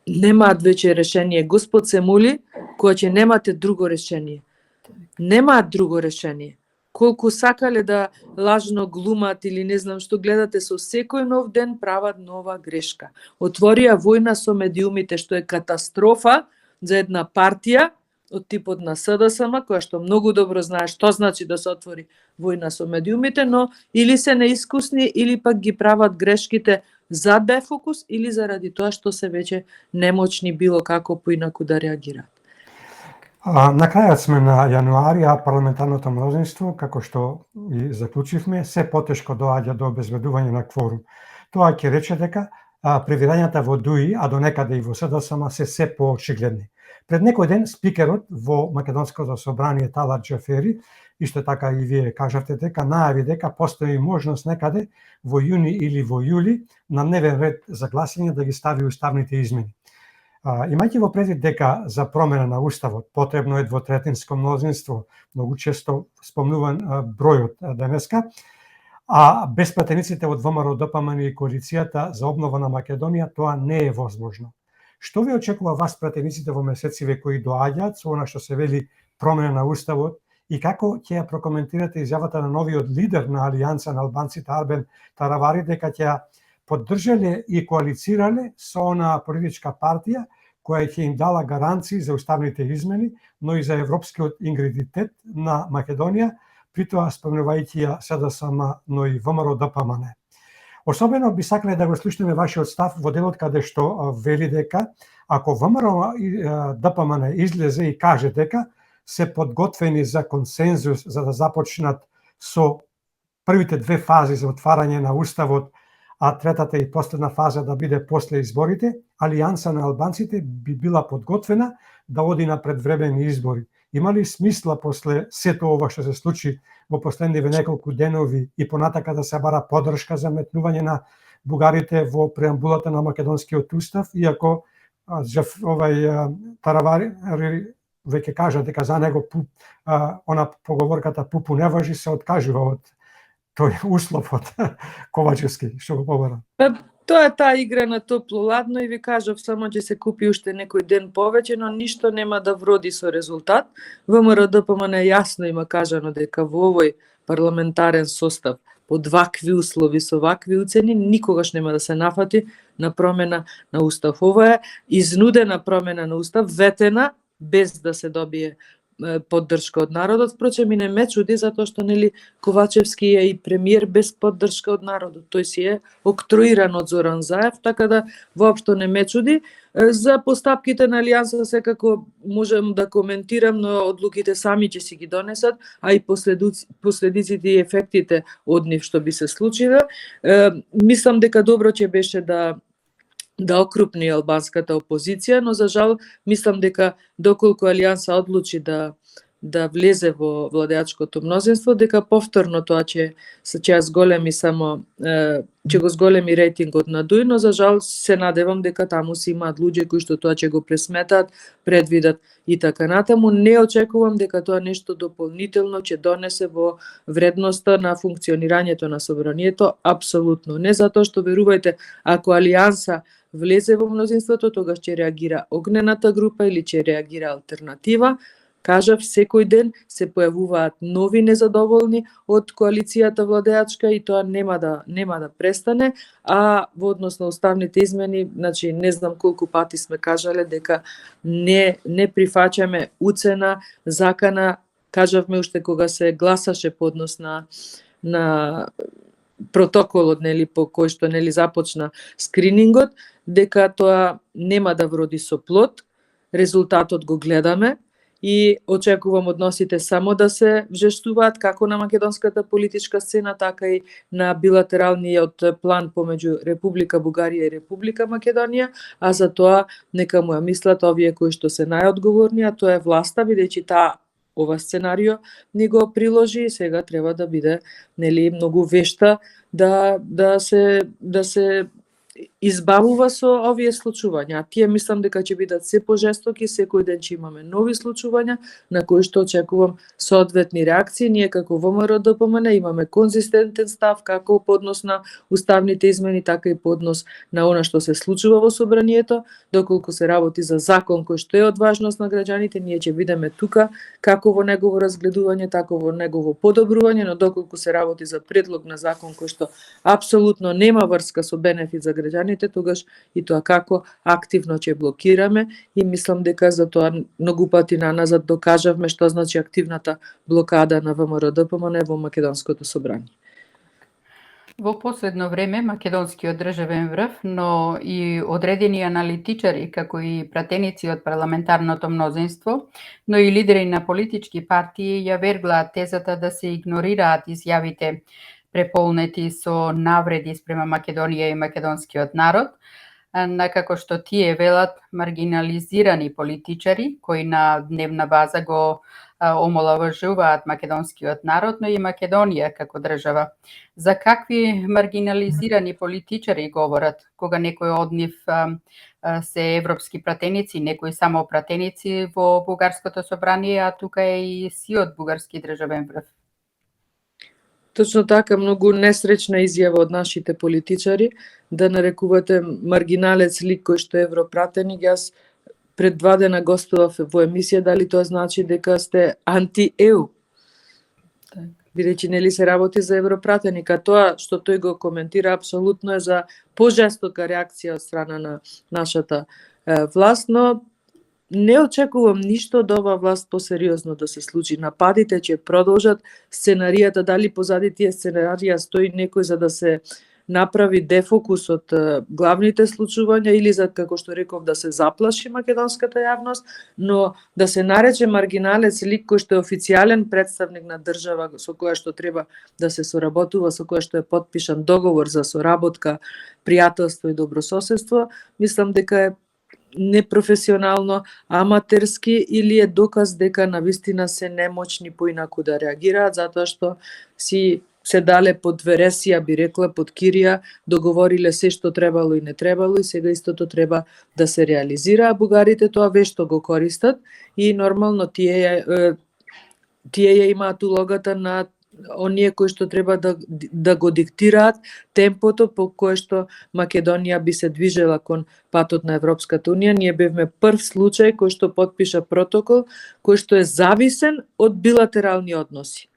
немаат веќе решение. Господ се моли кога ќе немате друго решение. Немаат друго решение. Колку сакале да лажно глумат или не знам што, гледате со секој нов ден прават нова грешка. Отворија војна со медиумите, што е катастрофа за една партија од типот на СДСМ, која што многу добро знае што значи да се отвори војна со медиумите, но или се неискусни, или пак ги прават грешките за дефокус, или заради тоа што се веќе немочни било како поинаку да реагираат. На крајот сме на јануари, а парламентарното мнозинство, како што и заклучивме, се потешко доаѓа до обезбедување на кворум. Тоа ќе рече дека превирањата во ДУИ, а до некаде и во СДСМ се поочигледни. Пред некој ден спикерот во Македонското собрание Талат Џафери, исто така и вие кажавте дека најави дека постои можност некаде во јуни или во јули на дневен ред за гласање да ги стави уставните измени. Имајќи во предвид дека за промена на уставот потребно е двотретинско мнозинство, многу често спомнуван бројот денеска, а без пратениците од ВМРО, ДПМН и коалицијата за обнова на Македонија тоа не е возможно. Што ви очекува вас пратениците во месециве кои доаѓаат со она што се вели промена на уставот и како ќе ја прокоментирате изјавата на новиот лидер на Алијанса на албанците Арбен Таравари дека ќе ја поддржале и коалицирале со она политичка партија која ќе им дала гаранции за уставните измени, но и за европскиот ингредитет на Македонија, притоа спомнувајќи ја СДСМ, но и ВМРО ДПМН. Особено би сакале да го слушнеме вашиот став во делот каде што вели дека ако ВМРО ДПМН излезе и каже дека се подготвени за консензус за да започнат со првите две фази за отварање на уставот, а третата и последна фаза да биде после изборите, Алијанса на албанците би била подготвена да оди на предвремени избори. Има ли смисла после сето ова што се случи во последниве неколку денови и понатака да се бара поддршка за метнување на бугарите во преамбулата на македонскиот устав, иако Таравари веќе кажа дека за него она поговорката пупу не важи, се откажува од тој услов од Ковачевски, што го побара. Тоа е таа игра на топло-ладно и ви кажав, само ќе се купи уште некој ден повеќе, но ништо нема да вроди со резултат. ВМРО ДПМН јасно има кажано дека во овој парламентарен состав под вакви услови, со вакви уцени, никогаш нема да се нафати на промена на устав. Ова е изнудена промена на устав, ветена, без да се добие поддршка од народот. Впрочем, и не ме чуди, затоа што нели Ковачевски е и премиер без поддршка од народот. Тој си е октруиран од Зоран Заев, така да воопшто не ме чуди. За постапките на Алијанса секако можем да коментирам, но одлуките сами ќе си ги донесат, а и последиците и ефектите од нив што би се случиле. Мислам дека добро ќе беше да окрупни албанската опозиција, но за жал мислам дека доколку Алијанса одлучи да влезе во владеачкото мнозинство, дека повторно тоа ќе зголеми само ќе го зголеми рейтингот на ДУИ, но за жал се надевам дека таму си имаат луѓе кои што тоа ќе го пресметат, предвидат и така натаму. Не очекувам дека тоа нешто дополнително ќе донесе во вредноста на функционирањето на собранието, апсолутно не, затоа што верувајте, ако Алијанса влезе во мнозинството, тогаш ќе реагира огнената група или ќе реагира алтернатива. Кажав, секој ден се појавуваат нови незадоволни од коалицијата владеачка и тоа нема да престане, а во однос на уставните измени, значи не знам колку пати сме кажале дека не прифаќаме уцена, закана, кажавме уште кога се гласаше по однос на протоколот, нели, по кој што нели започна скринингот, дека тоа нема да вроди со плод. Резултатот го гледаме и очекувам односите само да се вжестуваат како на македонската политичка сцена, така и на билатералниот план помеѓу Република Бугарија и Република Македонија, а за тоа нека му ја мислат овие кои што се најодговорни, а тоа е власта, бидејќи таа ова сценарио ни го приложи и сега треба да биде нели многу вешта да се избавува со овие случувања. А тие мислам дека ќе бидат се пожестоки, секој ден ќе имаме нови случувања на кои што очекувам соодветни реакции. Ние како ВМРО ДПМН имаме конзистентен став како по однос на уставните измени, така и по однос на она што се случува во собранието. Доколку се работи за закон кој што е од важност на граѓаните, ние ќе бидеме тука како во негово разгледување, така во негово подобрување, но доколку се работи за предлог на закон кој што апсолутно нема врска со бенефит за граѓаните, тогаш и тоа како активно ќе блокираме и мислам дека за тоа многу пати наназад докажавме што значи активната блокада на ВМРО ДПМН во Македонското собрание. Во последно време македонскиот државен врв, но и одредени аналитичари, како и пратеници од парламентарното мнозинство, но и лидери на политички партии ја верглаат тезата да се игнорираат изјавите преполнети со навреди спрема Македонија и македонскиот народ, накако што тие велат маргинализирани политичари кои на дневна база го омаловажуваат македонскиот народ, но и Македонија како држава. За какви маргинализирани политичари говорат, кога некои од нив се европски пратеници, некои само пратеници во Бугарското собрание, а тука е и сиот бугарски државен врв? Точно така, многу несречна изјава од нашите политичари да нарекувате маргиналец лик кој што е европратеник. Јас пред 2 дена гостував во емисија, дали тоа значи дека сте анти-ЕУ? Бидејќи нели се работи за европратеника, тоа што тој го коментира апсолутно е за пожестока реакција од страна на нашата власт, но не очекувам ништо од ова власт посериозно да се случи. Нападите ќе продолжат, сценаријата, дали позади тие сценарија стои некој за да се направи дефокус од главните случувања или за, како што реков, да се заплаши македонската јавност, но да се нарече маргиналец лик кој што е официјален представник на држава со која што треба да се соработува, со која што е потпишан договор за соработка, пријателство и добрососедство, мислам дека е непрофесионално, аматерски или е доказ дека навистина се немочни поинаку да реагираат, затоа што се дале под вересија, би рекла, под кирија, договориле се што требало и не требало и сега истото треба да се реализира, а бугарите тоа вешто го користат и нормално тие ја имаат улогата на оние кои што треба да го диктираат темпото по кое што Македонија би се движела кон патот на Европската унија. Ние бевме прв случај кој што потпиша протокол кој што е зависен од билатерални односи.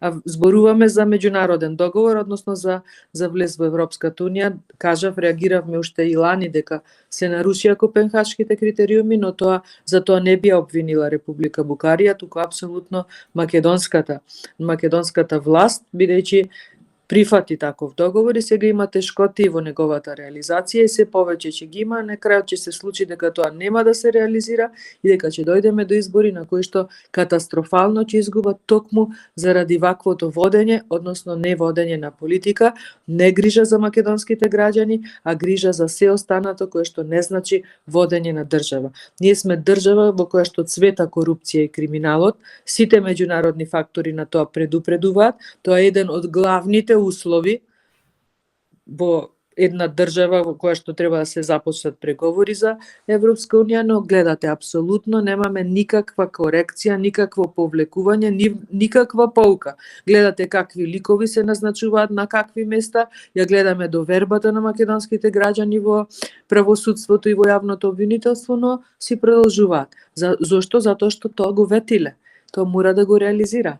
А зборуваме за меѓународен договор, односно за влез во Европската унија. Кажав, реагиравме уште и лани дека се нарушија копенхашките критериуми, но за тоа не би обвинила Република Бугарија, туку апсолутно македонската власт, бидејќи прифати таков договор и сега има тешкоти во неговата реализација и се повеќе ќе ги има, на крајот ќе се случи дека тоа нема да се реализира и дека ќе дојдеме до избори на кои што катастрофално ќе изгубат токму заради ваквото водење, односно не водење на политика, не грижа за македонските граѓани, а грижа за се останато кое што не значи водење на држава. Ние сме држава во која што цвета корупција и криминалот, сите меѓународни фактори на тоа предупредуваат, тоа е еден од главните услови во една држава во која што треба да се започнат преговори за Европска унија, но гледате, апсолутно немаме никаква корекција, никакво повлекување, никаква полка. Гледате какви ликови се назначуваат на какви места, ја гледаме довербата на македонските граѓани во правосудството и во јавното обвинителство, но си продолжуваат. Зошто? Затоа што тоа го ветиле. Тоа мора да го реализира.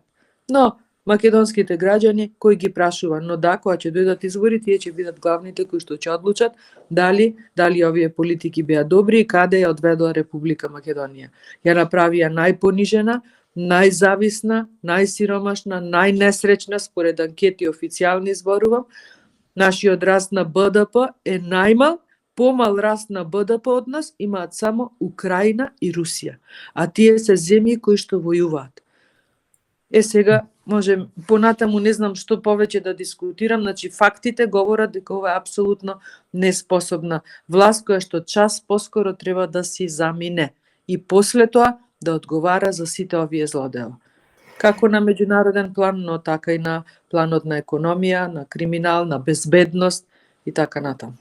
Но македонските граѓани кои ги прашува, но да, кога ќе дојдат избори, тие ќе бидат главните кои што ќе одлучат дали овие политики беа добри и каде ја одведоа Република Македонија. Ја направија најпонижена, најзависна, најсиромашна, најнесречна според анкети официјални зборувам. Нашиот раст на БДП е најмал, помал раст на БДП од нас имаат само Украина и Русија, а тие се земји кои што војуваат. Сега можем понатаму не знам што повеќе да дискутирам, значи фактите говорат дека ова е апсолутно неспособна власт која што час поскоро треба да си замине и после тоа да одговара за сите овие злодеа. како на меѓународен план, но така и на планот на економија, на криминал, на безбедност и така натаму.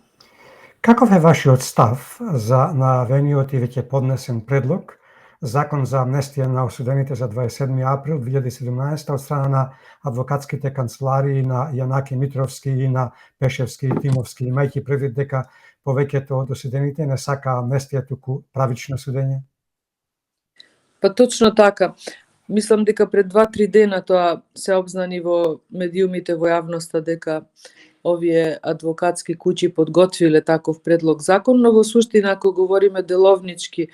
Каков е вашиот став за најавениот и веќе поднесен предлог Закон за амнестија на осудените за 27. април 2017 од страна на адвокатските канцеларии на Јанаки Митровски и на Пешевски и Тимовски, имајќи предвид дека повеќето од осудените не сака амнестија, туку правично судење? Па точно така. Мислам дека пред 2-3 дена тоа се обзнани во медиумите, во јавноста, дека овие адвокатски куќи подготвиле таков предлог закон, но во суштина, ако говориме деловнички,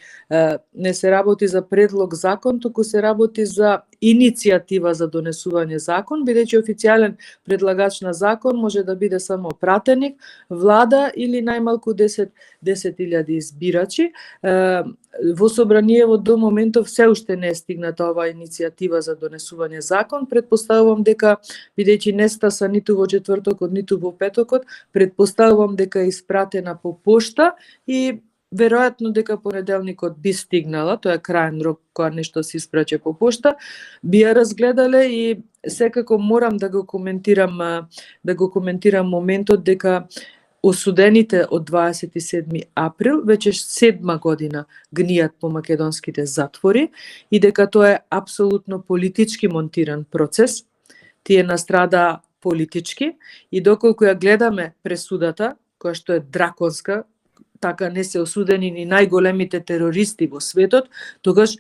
не се работи за предлог закон, туку се работи за иницијатива за донесување закон, бидејќи официјален предлагач на закон може да биде само пратеник, влада или најмалку 10.000 избирачи. Во собраниево до моментов се уште не е стигната оваа иницијатива за донесување закон. Предпоставувам дека, бидејќи не стаса ниту во четвртокот, ниту во петокот, предпоставувам дека е испратена по пошта и веројатно дека понеделникот би стигнала, тоа е крајен рок кога нешто се испрача по пошта, би ја разгледале и секако морам да го коментирам моментот дека осудените од 27. април веќе 7 година гнијат по македонските затвори и дека тоа е апсолутно политички монтиран процес. Тие настрадаа политички и доколку ја гледаме пресудата, која што е драконска, така не се осудени ни најголемите терористи во светот, тогаш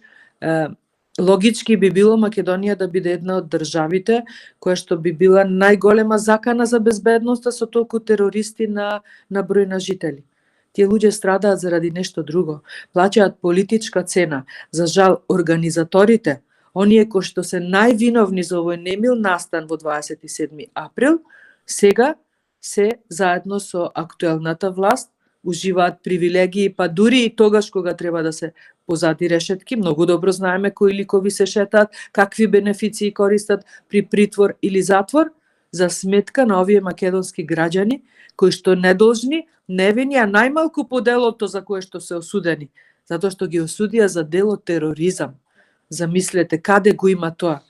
логички би било Македонија да биде една од државите која што би била најголема закана за безбедноста со толку терористи на број на жители. Тие луѓе страдаат заради нешто друго, плаќаат политичка цена. За жал, организаторите, оние кои што се највиновни за овој немил настан во 27. април, сега се заедно со актуелната власт уживаат привилегии, па дури и тогаш кога треба да се позади решетки, многу добро знаеме кои ликови се шетаат, какви бенефиции користат при притвор или затвор, за сметка на овие македонски граѓани, кои што недолжни, невини, а најмалку по делото за кое што се осудени, затоа што ги осудија за дело тероризам. Замислете, каде го има тоа?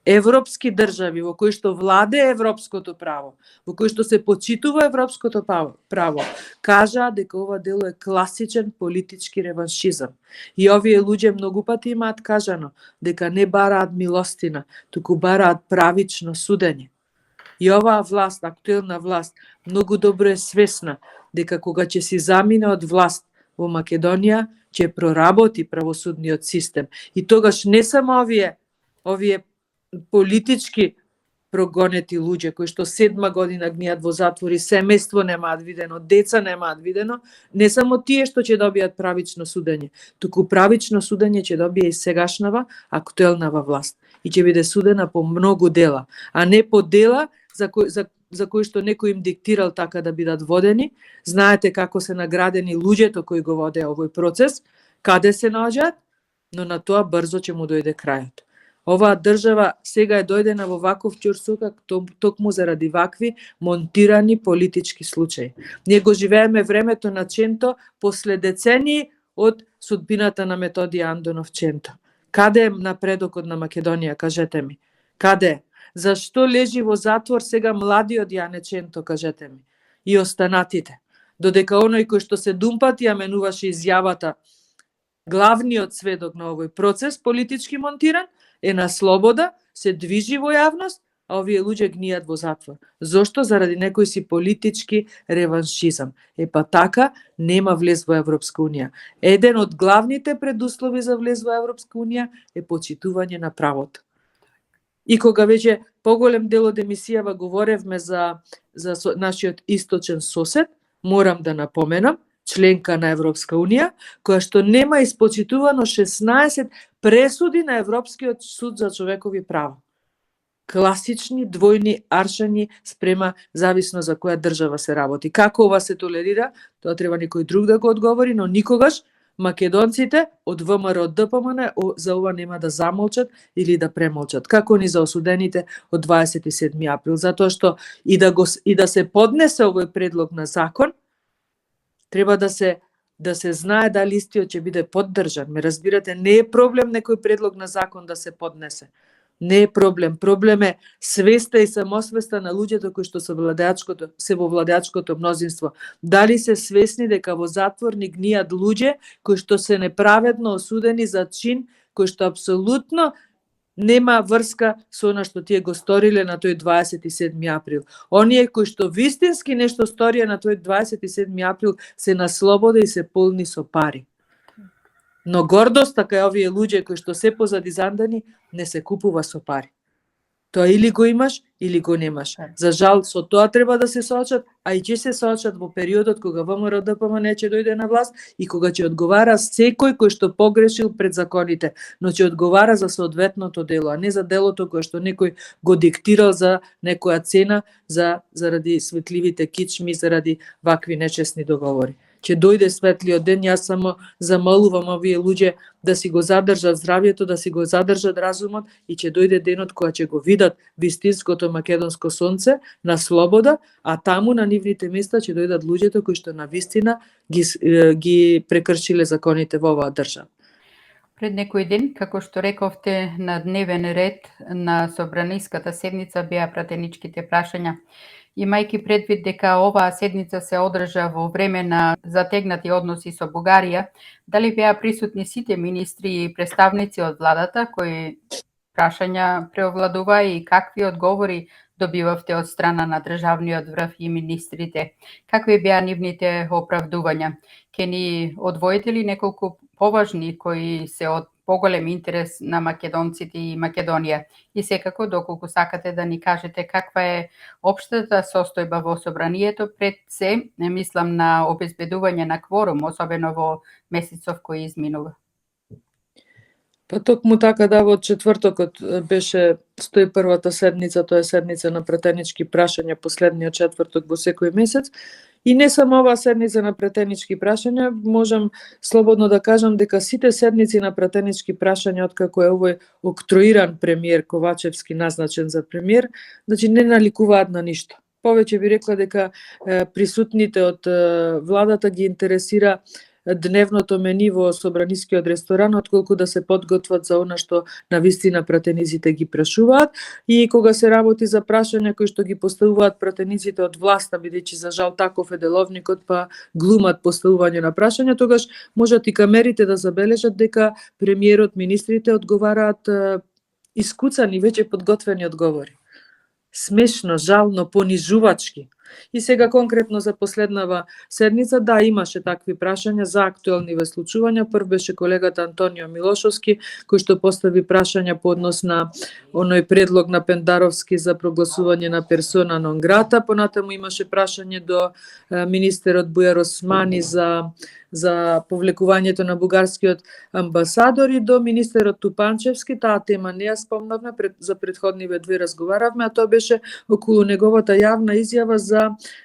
Европски држави во кои што владее европското право, во кои што се почитува европското право, кажаа дека ова дело е класичен политички реваншизам. И овие луѓе многу пати имаат кажано дека не бараат милостина, туку бараат правично судење. И оваа власт, актуелна власт, многу добро е свесна дека кога ќе си замине од власт во Македонија, ќе проработи правосудниот систем. И тогаш не само овие политички прогонети луѓе кои што 7 година гнијат во затвори, семејство немаат видено, деца немаат видено, не само тие што ќе добијат правично судење, туку правично судење ќе добие и сегашнава актуелнава власт и ќе биде судена по многу дела, а не по дела за кои што некој им диктирал така да бидат водени. Знаете како се наградени луѓето кои го водеа овој процес, каде се наоѓаат, но на тоа брзо ќе му дојде крајот. Оваа држава сега е дојдена во ваков ќурсукак токму заради вакви монтирани политички случаи. Ние го живееме времето на Ченто после децении од судбината на Методија Андонов Ченто. Каде е напредокот на Македонија, кажете ми? Каде? Зашто лежи во затвор сега младиот Јане Ченто, кажете ми? И останатите. Додека оној кој што се думпати ја менуваше изјавата главниот сведок на овој процес, политички монтиран, е на слобода, се движи во јавност, а овие луѓе гнијат во затвор. Зошто? Заради некој си политички реваншизам. Па така нема влез во Европска унија. Еден од главните предуслови за влез во Европска унија е почитување на правото. И кога веќе поголем дел од емисијава говоревме за нашиот источен сосед, морам да напоменам, членка на Европска унија, која што нема испочитувано 16 пресуди на Европскиот суд за човекови права. Класични двојни аршани спрема зависно за која држава се работи. Како ова се толерира, тоа треба некој друг да го одговори, но никогаш македонците од ВМРО од ДПМН за ова нема да замолчат или да премолчат. Како ни за осудените од 27. април, затоа што и да се поднесе овој предлог на закон, треба да се знае дали истиот ќе биде поддржан. Ме разбирате, не е проблем некој предлог на закон да се поднесе. Не е проблем. Проблем е свеста и самосвеста на луѓето кои што се во владеачкото мнозинство. Дали се свесни дека во затвор ни гнијат луѓе кои што се неправедно осудени за чин кој што апсолутно нема врска со она што тие го сториле на тој 27 април. Оние кои што вистински нешто сторија на тој 27 април се на слобода и се полни со пари. Но гордоста кај овие луѓе кои што се позадизандани не се купува со пари. Тоа или го имаш, или го немаш. За жал, со тоа треба да се соочат, а и ќе се соочат во периодот кога ВМРО-ДПМН ќе дојде на власт и кога ќе одговара секој кој што погрешил пред законите, но ќе одговара за соодветното дело, а не за делото кое што некој го диктирал за некоја цена, заради светливите кичми, заради вакви нечесни договори. Ќе дојде светлиот ден, јас само замолувам овие луѓе да си го задржат здравјето, да си го задржат разумот и ќе дојде денот кога ќе го видат вистинското македонско сонце на слобода, а таму на нивните места ќе дојдат луѓето кои што на вистина ги прекршиле законите во оваа држава. Пред некој ден, како што рековте, на дневен ред на собраниската седница беа пратеничките прашања. Имајќи предвид дека оваа седница се одржа во време на затегнати односи со Бугарија, дали беа присутни сите министри и представници од владата кои прашања преовладува и какви одговори добивавте од страна на државниот врв и министрите? Какви беа нивните оправдувања? Ке ни одвоите ли неколку поважни кои се од поголем интерес на македонците и Македонија? И секако, доколку сакате да ни кажете каква е општата состојба во собранието, пред се, не мислам на обезбедување на кворум, особено во месецов кој изминува. Па токму така да, во четвртокот беше 101-та седница, тоа е седница на пратенички прашања, последниот четврток во секој месец. И не само оваа седница на пратенички прашања, можам слободно да кажам дека сите седници на пратенички прашања, откако е овој октроиран премиер Ковачевски назначен за премиер, значи не наликуваат на ништо. Повеќе би рекла дека присутните од владата ги интересира дневното мени во собранискиот ресторан, отколку да се подготват за она што на вистина пратениците ги прашуваат. И кога се работи за прашања кои што ги поставуваат пратениците од власта, бидејќи за жал таков е деловникот, па глумат поставување на прашања, тогаш можат и камерите да забележат дека премиерот, министрите одговараат искуцани, веќе подготвени одговори. Смешно, жално, понижувачки. И сега конкретно за последнава седница, да, имаше такви прашања за актуелни случувања. Прв беше колегата Антонио Милошовски, кој што постави прашања по однос на оној предлог на Пендаровски за прогласување на персона нон грата. Понатаму имаше прашање до министерот Бујар Османи за повлекувањето на бугарскиот амбасадор и до министерот Тупанчевски. Таа тема не ја спомнавме, за претходниве две разговаравме, а тоа беше околу неговата јавна изјава за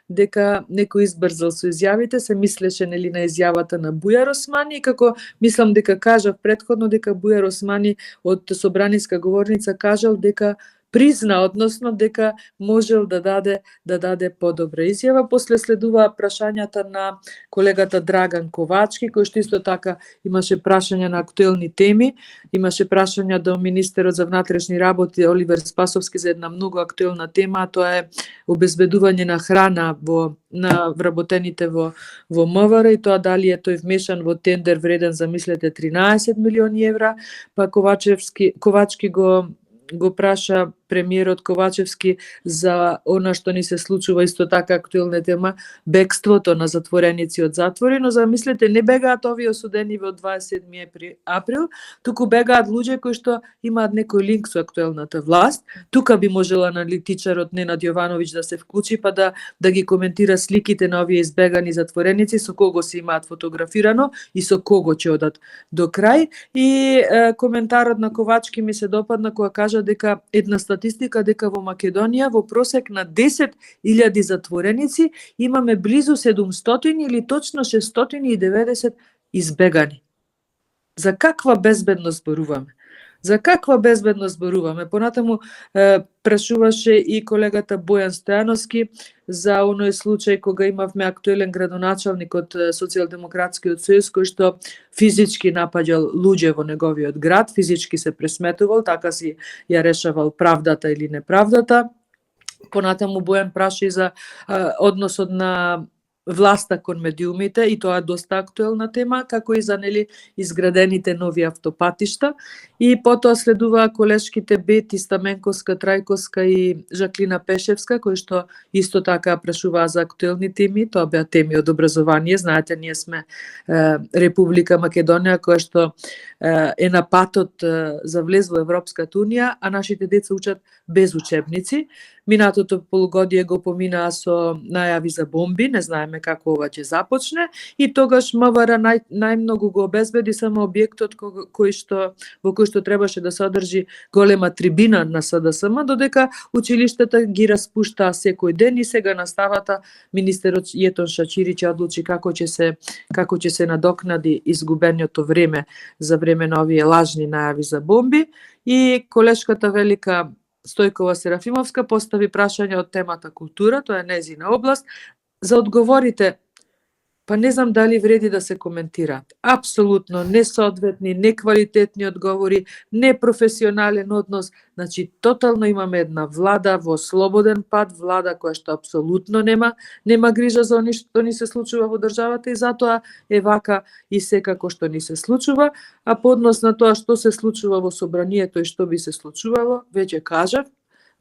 дека некој избрзал со изјавите, се мислеше нели на изјавата на Бујар Османи, и како мислам дека кажав претходно дека Бујар Османи од собраниска говорница кажал дека призна, односно дека можел да даде подобра изјава. После следува прашањата на колегата Драган Ковачки, кој што исто така имаше прашања на актуелни теми. Имаше прашања до министерот за внатрешни работи Оливер Спасовски за една многу актуелна тема, а тоа е обезбедување на храна на вработените во МВР, и тоа дали е тој вмешан во тендер вреден за мислете 13 милиони евра. Па Ковачки го праша премиерот Ковачевски за она што ни се случува, исто така актуелна тема, бегството на затвореници од затвори, но замислете, не бегаат овие осудени од 27 април, туку бегаат луѓе кои што имаат некој линк со актуелната власт. Тука би можела аналитичарот Ненад Јовановиќ да се вклучи, па да ги коментира сликите на овие избегани затвореници, со кого се имаат фотографирано и со кого ќе одат до крај. И коментарот на Ковачки ми се допадна кога кажа дека една статистика дека во Македонија во просек на 10.000 затвореници имаме близу 700 или точно 690 избегани. За каква безбедност зборуваме? За каква безбедност зборуваме? Понатаму прашуваше и колегата Бојан Стојановски за оној случај кога имавме актуелен градоначалник од Социјалдемократскиот сојуз кој што физички напаѓал луѓе во неговиот град, физички се пресметувал, така си ја решавал правдата или неправдата. Понатаму Бојан праша и за односот на власта кон медиумите, и тоа е доста актуелна тема, како и за изградените нови автопатишта. И потоа следуваа колешките Бети Стаменковска, Трајковска и Жаклина Пешевска, кои што исто така прашуваа за актуелни теми. Тоа беа теми од образование. Знаете, ние сме Република Македонија, која што е на патот за влез во Европската Унија, а нашите деца учат без учебници. Минатото полугодие го поминаа со најави за бомби, не знаеме како ова ќе започне, и тогаш МВР најмногу го обезбеди само објектот во кој што требаше да се одржи голема трибина на СДСМ, додека училиштата ги распуштаа секој ден, и сега наставата министерот Јетон Шачири ќе одлучи како ќе се надокнади изгубеното време за време на овие лажни најави за бомби. И колешката Велика Стојкова Серафимовска постави прашање од темата култура, тоа е нејзина област. За одговорите, па не знам дали вреди да се коментираат. Апсолутно несоодветни, неквалитетни одговори, непрофесионален однос. Значи, тотално имаме една влада во слободен пат, влада која што апсолутно нема грижа за оно што ни се случува во државата, и затоа е вака и секако што ни се случува. А по однос на тоа што се случува во собранието и што би се случувало, веќе кажав,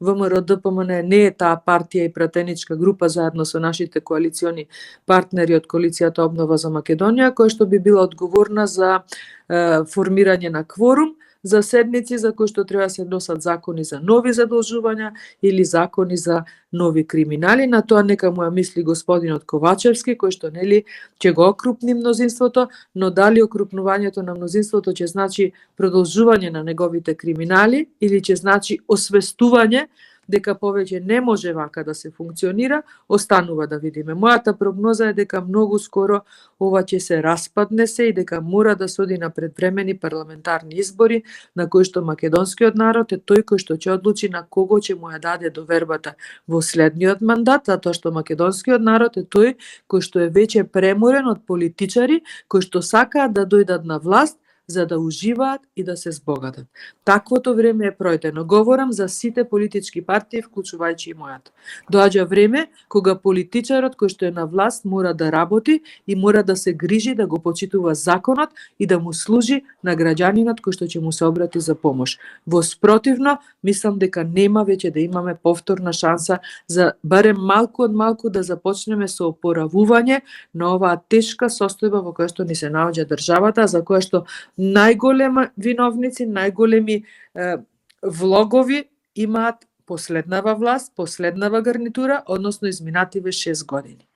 ВМРО ДПМН не е таа партија и пратеничка група заедно со нашите коалициони партнери од коалицијата Обнова за Македонија, која што би била одговорна за формирање на кворум за седници за кои што треба се носат закони за нови задолжувања или закони за нови криминали. На тоа нека му ја мисли господинот Ковачевски, кој што ќе го окрупни мнозинството, но дали окрупнувањето на мнозинството ќе значи продолжување на неговите криминали или ќе значи освестување дека повеќе не може вака да се функционира, останува да видиме. Мојата прогноза е дека многу скоро ова ќе се распадне и дека мора да се оди на предвремени парламентарни избори, на кои што македонскиот народ е тој кој што ќе одлучи на кого ќе му ја даде довербата во следниот мандат, затоа што македонскиот народ е тој кој што е веќе преморен од политичари кои што сакаат да дојдат на власт за да уживаат и да се збогатат. Таквото време е пројдено. Говорам за сите политички партии, вклучувајќи и мојата. Доаѓа време кога политичарот кој што е на власт мора да работи и мора да се грижи да го почитува законот и да му служи на граѓанинот кој што ќе му се обрати за помош. Во спротивно, мислам дека нема веќе да имаме повторна шанса за барем малку од малку да започнеме со опоравување на оваа тешка состојба во која што ни се наоѓа државата, за која што најголеми виновници, најголеми влогови имаат последнава власт, последнава гарнитура, односно изминативе 6 години.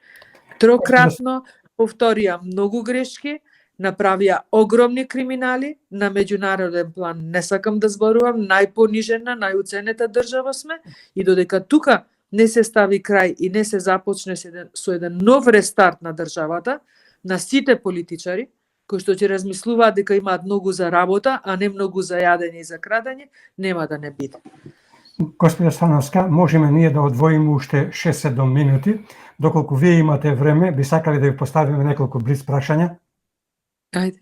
Трократно повторија многу грешки, направија огромни криминали, на меѓународен план не сакам да зборувам, најпонижена, најуценета држава сме, и додека тука не се стави крај и не се започне со еден нов рестарт на државата, на сите политичари, кои што ќе размислуваат дека имаат многу за работа, а не многу за јадење и за крадење, нема да не биде. Господја Становска, можеме ние да одвоиме уште 6-7 минути. Доколку вие имате време, би сакали да ви поставиме неколку блиц прашања? Ајде,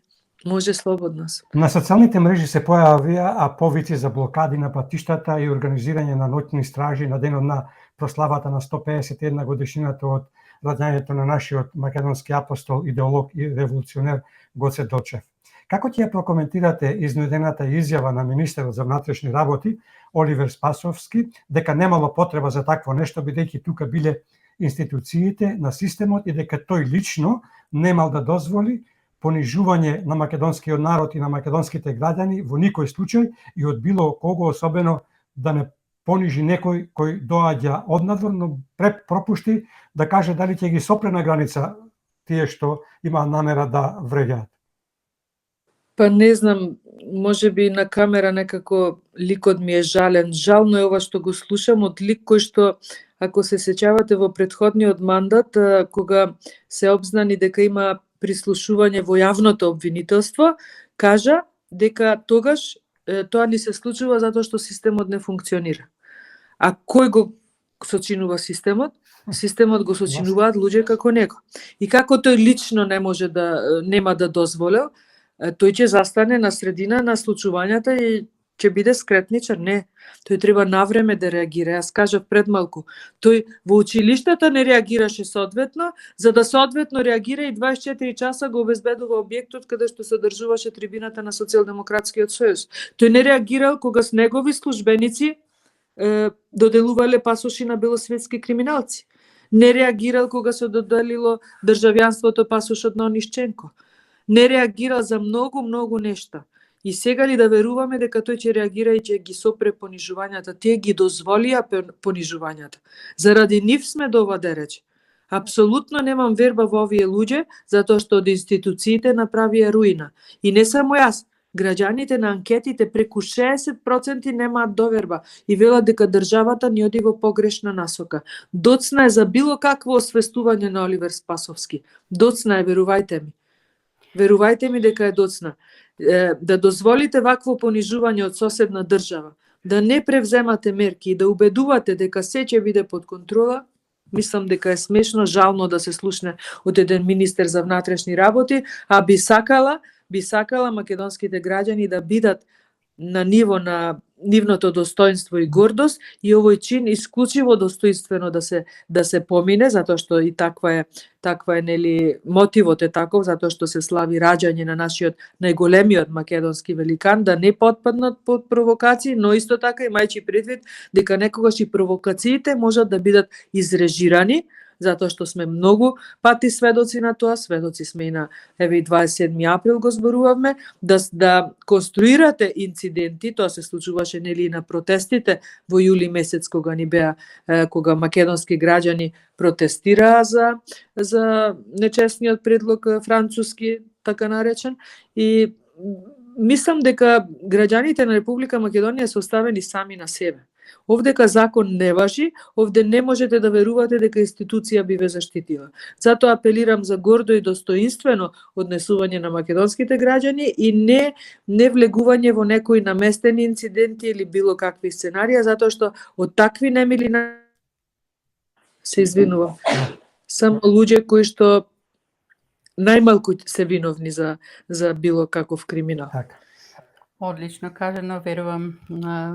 може слободно. На социјалните мрежи се појавија повици за блокади на патиштата и организирање на ноќни стражи на денот на прославата на 151 годишнината од раѓањето на нашиот македонски апостол, идеолог и револуционер Гоце Делчев. Како ќе ја прокоментирате изнудената изјава на министерот за внатрешни работи Оливер Спасовски дека немало потреба за такво нешто, бидејќи тука биле институциите на системот и дека тој лично немал да дозволи понижување на македонскиот народ и на македонските граѓани во никој случај и од било кого, особено да не понижи некој кој доаѓа однадвор, но пропушти да каже дали ќе ги сопре на граница тие што има намера да вреѓаат. Па не знам, може би на камера некако ликот ми е жален. Жално е ова што го слушам од лик кој што, ако се сеќавате во претходниот мандат, кога се обзнани дека има прислушување во јавното обвинителство, кажа дека тогаш тоа ни се случува затоа што системот не функционира. А кој го сочинува системот? Системот го сочинуваат луѓе како него. И како тој лично не може да нема да дозволел, тој ќе застане на средина на случувањата и ќе биде скретничар. Не, тој треба навреме да реагира. Јас кажав пред малку, тој во училиштата не реагираше соодветно, за да соодветно реагира и 24 часа го обезбедува објектот каде што се одржуваше трибината на Социјалдемократскиот сојуз. Тој не реагирал кога с негови службеници доделувале пасоши на белосветски криминалци. Не реагирал кога се доделило државјанството пасошот на Онишченко. Не реагирал за многу нешта. И сега ли да веруваме дека тој ќе реагира и ќе ги сопре понижувањата? Тие ги дозволија понижувањата. Заради нив сме до ова дереч. Апсолутно немам верба во овие луѓе, затоа што од институциите направија руина. И не само јас, граѓаните на анкетите преку 60% немаат доверба и велат дека државата ни оди во погрешна насока. Доцна е за било какво освестување на Оливер Спасовски. Доцна е, верувајте ми. Верувајте ми дека е доцна. Да дозволите вакво понижување од соседна држава, да не превземате мерки и да убедувате дека се ќе биде под контрола, мислам дека е смешно, жално да се слушне од еден министер за внатрешни работи, а би сакала македонските граѓани да бидат на ниво на нивното достоинство и гордост и овој чин исклучиво достоинствено да се помине, затоа што и таква е нели мотивот е таков, затоа што се слави раѓање на нашиот најголемиот македонски великан, да не потпаднат под провокации, но исто така имајќи предвид дека некогаш и провокациите можат да бидат изрежирани, затоа што сме многу пати сведоци на тоа, сведоци сме и на 27 април го зборувавме, да конструирате инциденти, тоа се случуваше нели на протестите во јули месец кога македонски граѓани протестираа за нечесниот предлог француски така наречен, и мислам дека граѓаните на Република Македонија се оставени сами на себе. Овдека закон не важи, овде не можете да верувате дека институција би ве заштитила. Затоа апелирам за гордо и достоинствено однесување на македонските граѓани и не влегување во некои наместени инциденти или било какви сценарија, затоа што од такви немили се извинувам. Само луѓе кои што најмалку се виновни за било каков криминал. Така. Одлично кажано, верувам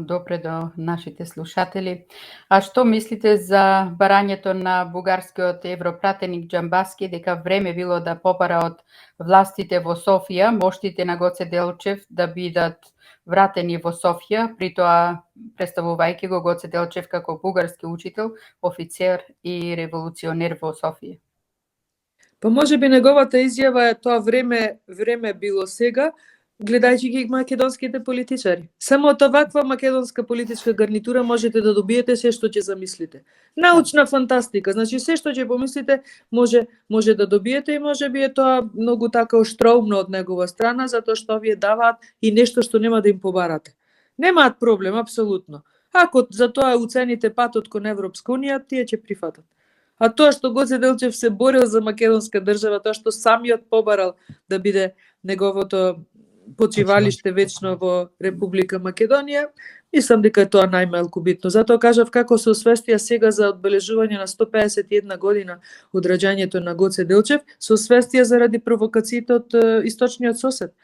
допре до нашите слушатели. А што мислите за барањето на бугарскиот европратеник Џамбаски дека време било да побара од властите во Софија моштите на Гоце Делчев да бидат вратени во Софија, при тоа представувајќи го Гоце Делчев како бугарски учител, офицер и револуционер во Софија? Па можеби неговата изјава е тоа време било сега, гледајќи ги македонските политичари. Само од оваква македонска политичка гарнитура можете да добиете се што ќе замислите. Научна фантастика, значи се што ќе помислите може да добиете и можеби е тоа многу така оштроумно од негова страна, затоа што овие даваат и нешто што нема да им побарате. Немаат проблем, апсолутно. Ако за тоа уцените патот кон Европска унија, тие ќе прифатат. А тоа што Гоце Делчев се борил за македонска држава, тоа што самиот побарал да биде неговото почивалиште вечно во Република Македонија, мислам дека е тоа најмалку битно. Затоа кажав како се освестија сега за одбележување на 151 година од раѓањето на Гоце Делчев, се освестија заради провокациите од источниот сосед.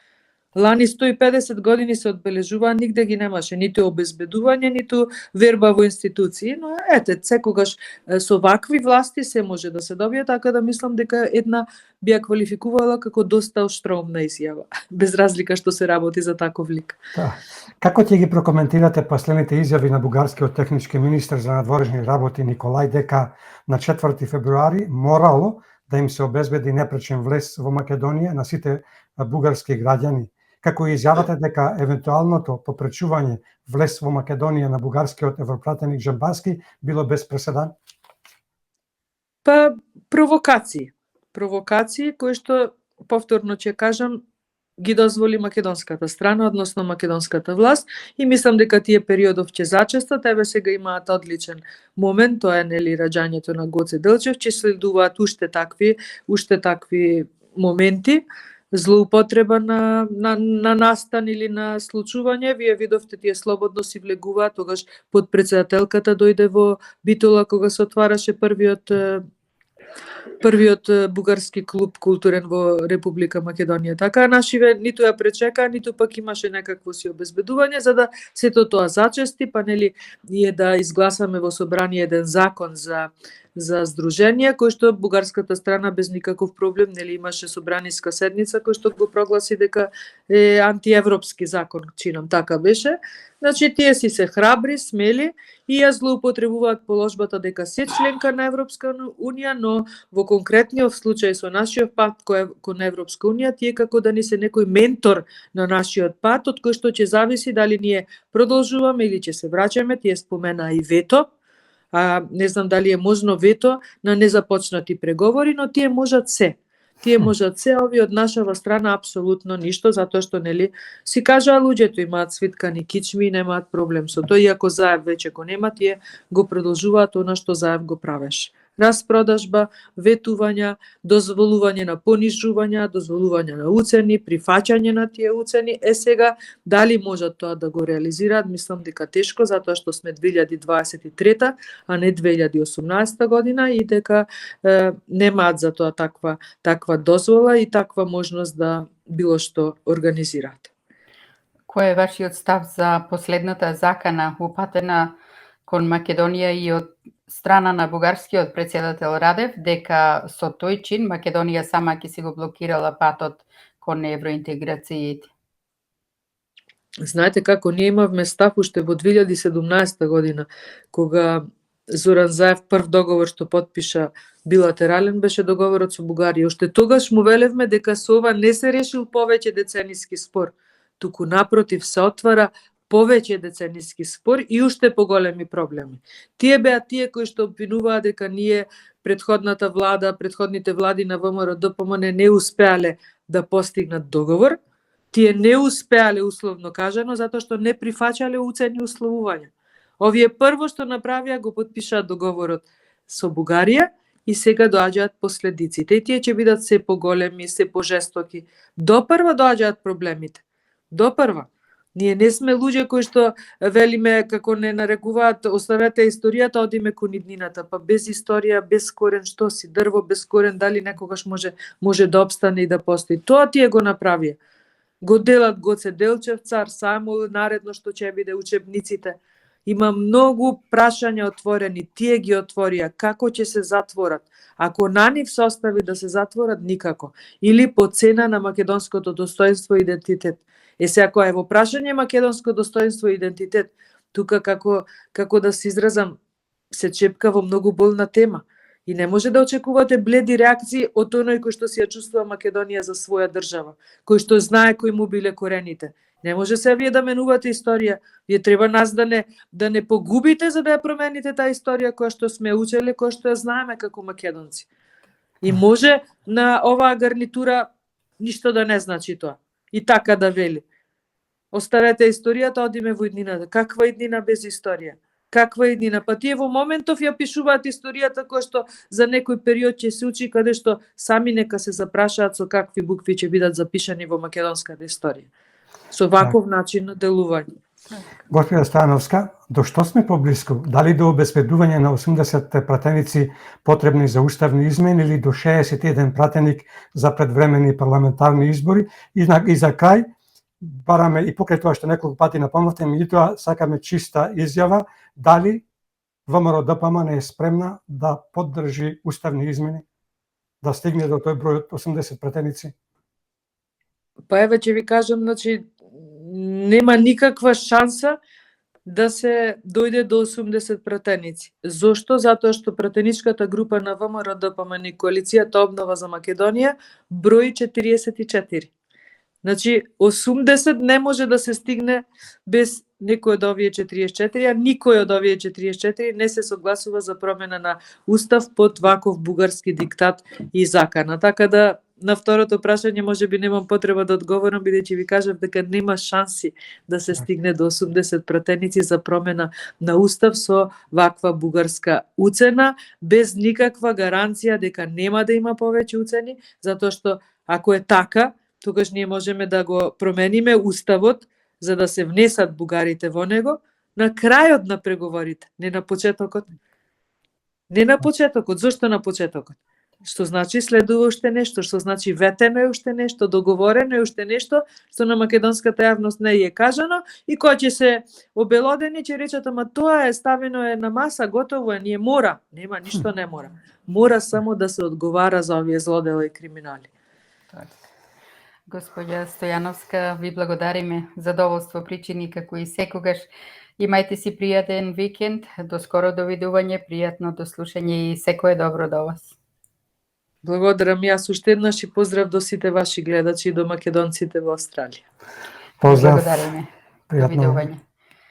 Лани 150 години се одбележуваа, нигде ги немаше ниту обезбедување, ниту верба во институции, но ете, секогаш со вакви власти се може да се добие, така да мислам дека една би ја квалификувала како доста оштроумна изјава, без разлика што се работи за таков лик. Да. Како ќе ги прокоментирате последните изјави на бугарскиот технички министер за надворешни работи Николај дека на 4 февруари морало да им се обезбеди непречен влез во Македонија на сите бугарски граѓани, како и изјавата дека евентуалното попречување влез во Македонија на бугарскиот европратеник Џамбаски било без преседан? Па провокации кои што повторно ќе кажам ги дозволи македонската страна, односно македонската власт, и мислам дека тие периодов ќе зачестат. Еве сега имаат одличен момент, тоа е нели раѓањето на Гоце Делчев, ќе следуваат уште такви моменти. злоупотреба на настан или на случување. Вие видовте тие слободно си влегуваат, тогаш подпредседателката дојде во Битола кога се отвараше првиот бугарски клуб културен во Република Македонија. Така нашиве ниту ја пречека, ниту пак имаше некакво си обезбедување за да сето тоа зачести, па нели ние да изгласаме во собрание еден закон за здружение, кој што бугарската страна без никаков проблем нели имаше собраниска седница кој што го прогласи дека е антиевропски закон, чинам така беше. Значи тие си се храбри, смели и ја злоупотребуваат положбата дека се членка на Европска унија, но во конкретниот случај со нашиот пат кон Европска унија, тие како да ни се некој ментор на нашиот пат, од кој што ќе зависи дали ние продолжуваме или ќе се враќаме. Тие спомена и вето. Не знам дали е можно вето на незапочнати преговори, но тие можат се. Тие можат се, ови од нашава страна апсолутно ништо, затоа што нели си кажаа луѓето имаат свиткани кичми и немаат проблем со тоа, иако Заев веќе го нема, тие го продолжуваат она што Заев го правеше. Распродажба, ветувања, дозволување на понижувања, дозволување на уцени, прифаќање на тие уцени. Сега, дали можат тоа да го реализираат, мислам дека тешко, затоа што сме 2023, а не 2018 година и дека немаат за тоа таква дозвола и таква можност да било што организираат. Кој е вашиот став за последната закана упатена кон Македонија и од страна на бугарскиот председател Радев дека со тој чин Македонија сама ќе си го блокирала патот кон евроинтеграциите? Знаете како, ние имавме став уште во 2017 година, кога Зоран Заев прв договор што потпиша билатерален беше договорот со Бугарија. Уште тогаш му велевме дека со ова не се решил повеќе децениски спор, туку напротив се отвара повеќе децениски спор и уште поголеми проблеми. Тие беа тие кои што обвинуваа дека ние предходната влада, предходните влади на ВМРО ДПМН не успеале да постигнат договор. Тие не успеале условно кажано затоа што не прифаќале уцени условувања. Овие прво што направија го потпишаат договорот со Бугарија и сега доаѓаат последиците. И тие ќе бидат се поголеми, се пожестоки. Допрва доаѓаат проблемите. Допрва. Ние не сме луѓе кои што велиме како не нарекуваат оставете историјата, одиме кон иднината, па без историја, без корен, што си дрво без корен, дали некогаш може да обстане и да постои. Тоа тие го направија. Го делат Гоце Делчев, Цар Самуил, наредно што ќе биде учебниците. Има многу прашања отворени, тие ги отворија, како ќе се затворат. Ако на нив се остави да се затворат, никако. Или по цена на македонското достоинство и идентитет. Се ако е во прашање македонско достоинство и идентитет, тука како да се изразам, се чепка во многу болна тема. И не може да очекувате бледи реакции од оној кој што си ја чувствува Македонија за своја држава, кој што знае кои му биле корените. Не може се вие да менувате историја. Вие треба нас да не погубите за да ја промените таа историја која што сме учеле, која што ја знаеме како македонци. И може на оваа гарнитура ништо да не значи тоа. И така да вели. Оставете историјата, одиме во иднината. Каква иднина без историја? Каква иднина? Па тие во моментов ја пишуваат историјата која што за некој период ќе се учи, каде што сами нека се запрашаат со какви букви ќе бидат запишани во македонската историја. Со ваков начин на делување. Госпоѓа Стојановска, до што сме поблиску? Дали до обезбедување на 80 пратеници потребни за уставни измени или до 61 пратеник за предвремени парламентарни избори? И за крај, бараме и покрај тоа што неколку пати напомнавте, меѓутоа сакаме чиста изјава дали ВМРО ДПМН е спремна да поддржи уставни измени, да стигне до тој број од 80 пратеници? Па еве ќе ви кажам, значи нема никаква шанса да се дојде до 80 пратеници. Зошто? Затоа што пратеничката група на ВМРО ДПМН и коалицијата Обнова за Македонија брои 44. Значи 80 не може да се стигне без некој од овие 44, а никој од овие 44 не се согласува за промена на устав под ваков бугарски диктат и закана. Така да на второто прашање можеби немам потреба да одговорам, бидејќи ви кажав дека нема шанси да се стигне до 80 пратеници за промена на устав со ваква бугарска уцена, без никаква гаранција дека нема да има повеќе уцени, затоа што ако е така, тогаш ние можеме да го промениме уставот за да се внесат бугарите во него на крајот на преговорите, не на почетокот. Не на почетокот, зошто на почетокот? Што значи следува уште нешто, што значи ветено е уште нешто, договорено е уште нешто, што на македонската јавност не е кажано и кој ќе се обелодени, ќе речат, ама тоа е ставено е на маса, готово е, ние мора. Нема, ништо не мора. Мора само да се одговара за овие злодела и криминали. Господја Стојановска, ви благодариме. Задоволство причини како и секогаш. Имајте си пријатен викенд, до скоро довидување, пријатно до слушање и секое добро до вас. Благодарам јас уште еднаш и поздрав до сите ваши гледачи и до македонците во Австралија. Поздрав. Благодариме. Пријатно. Довидување.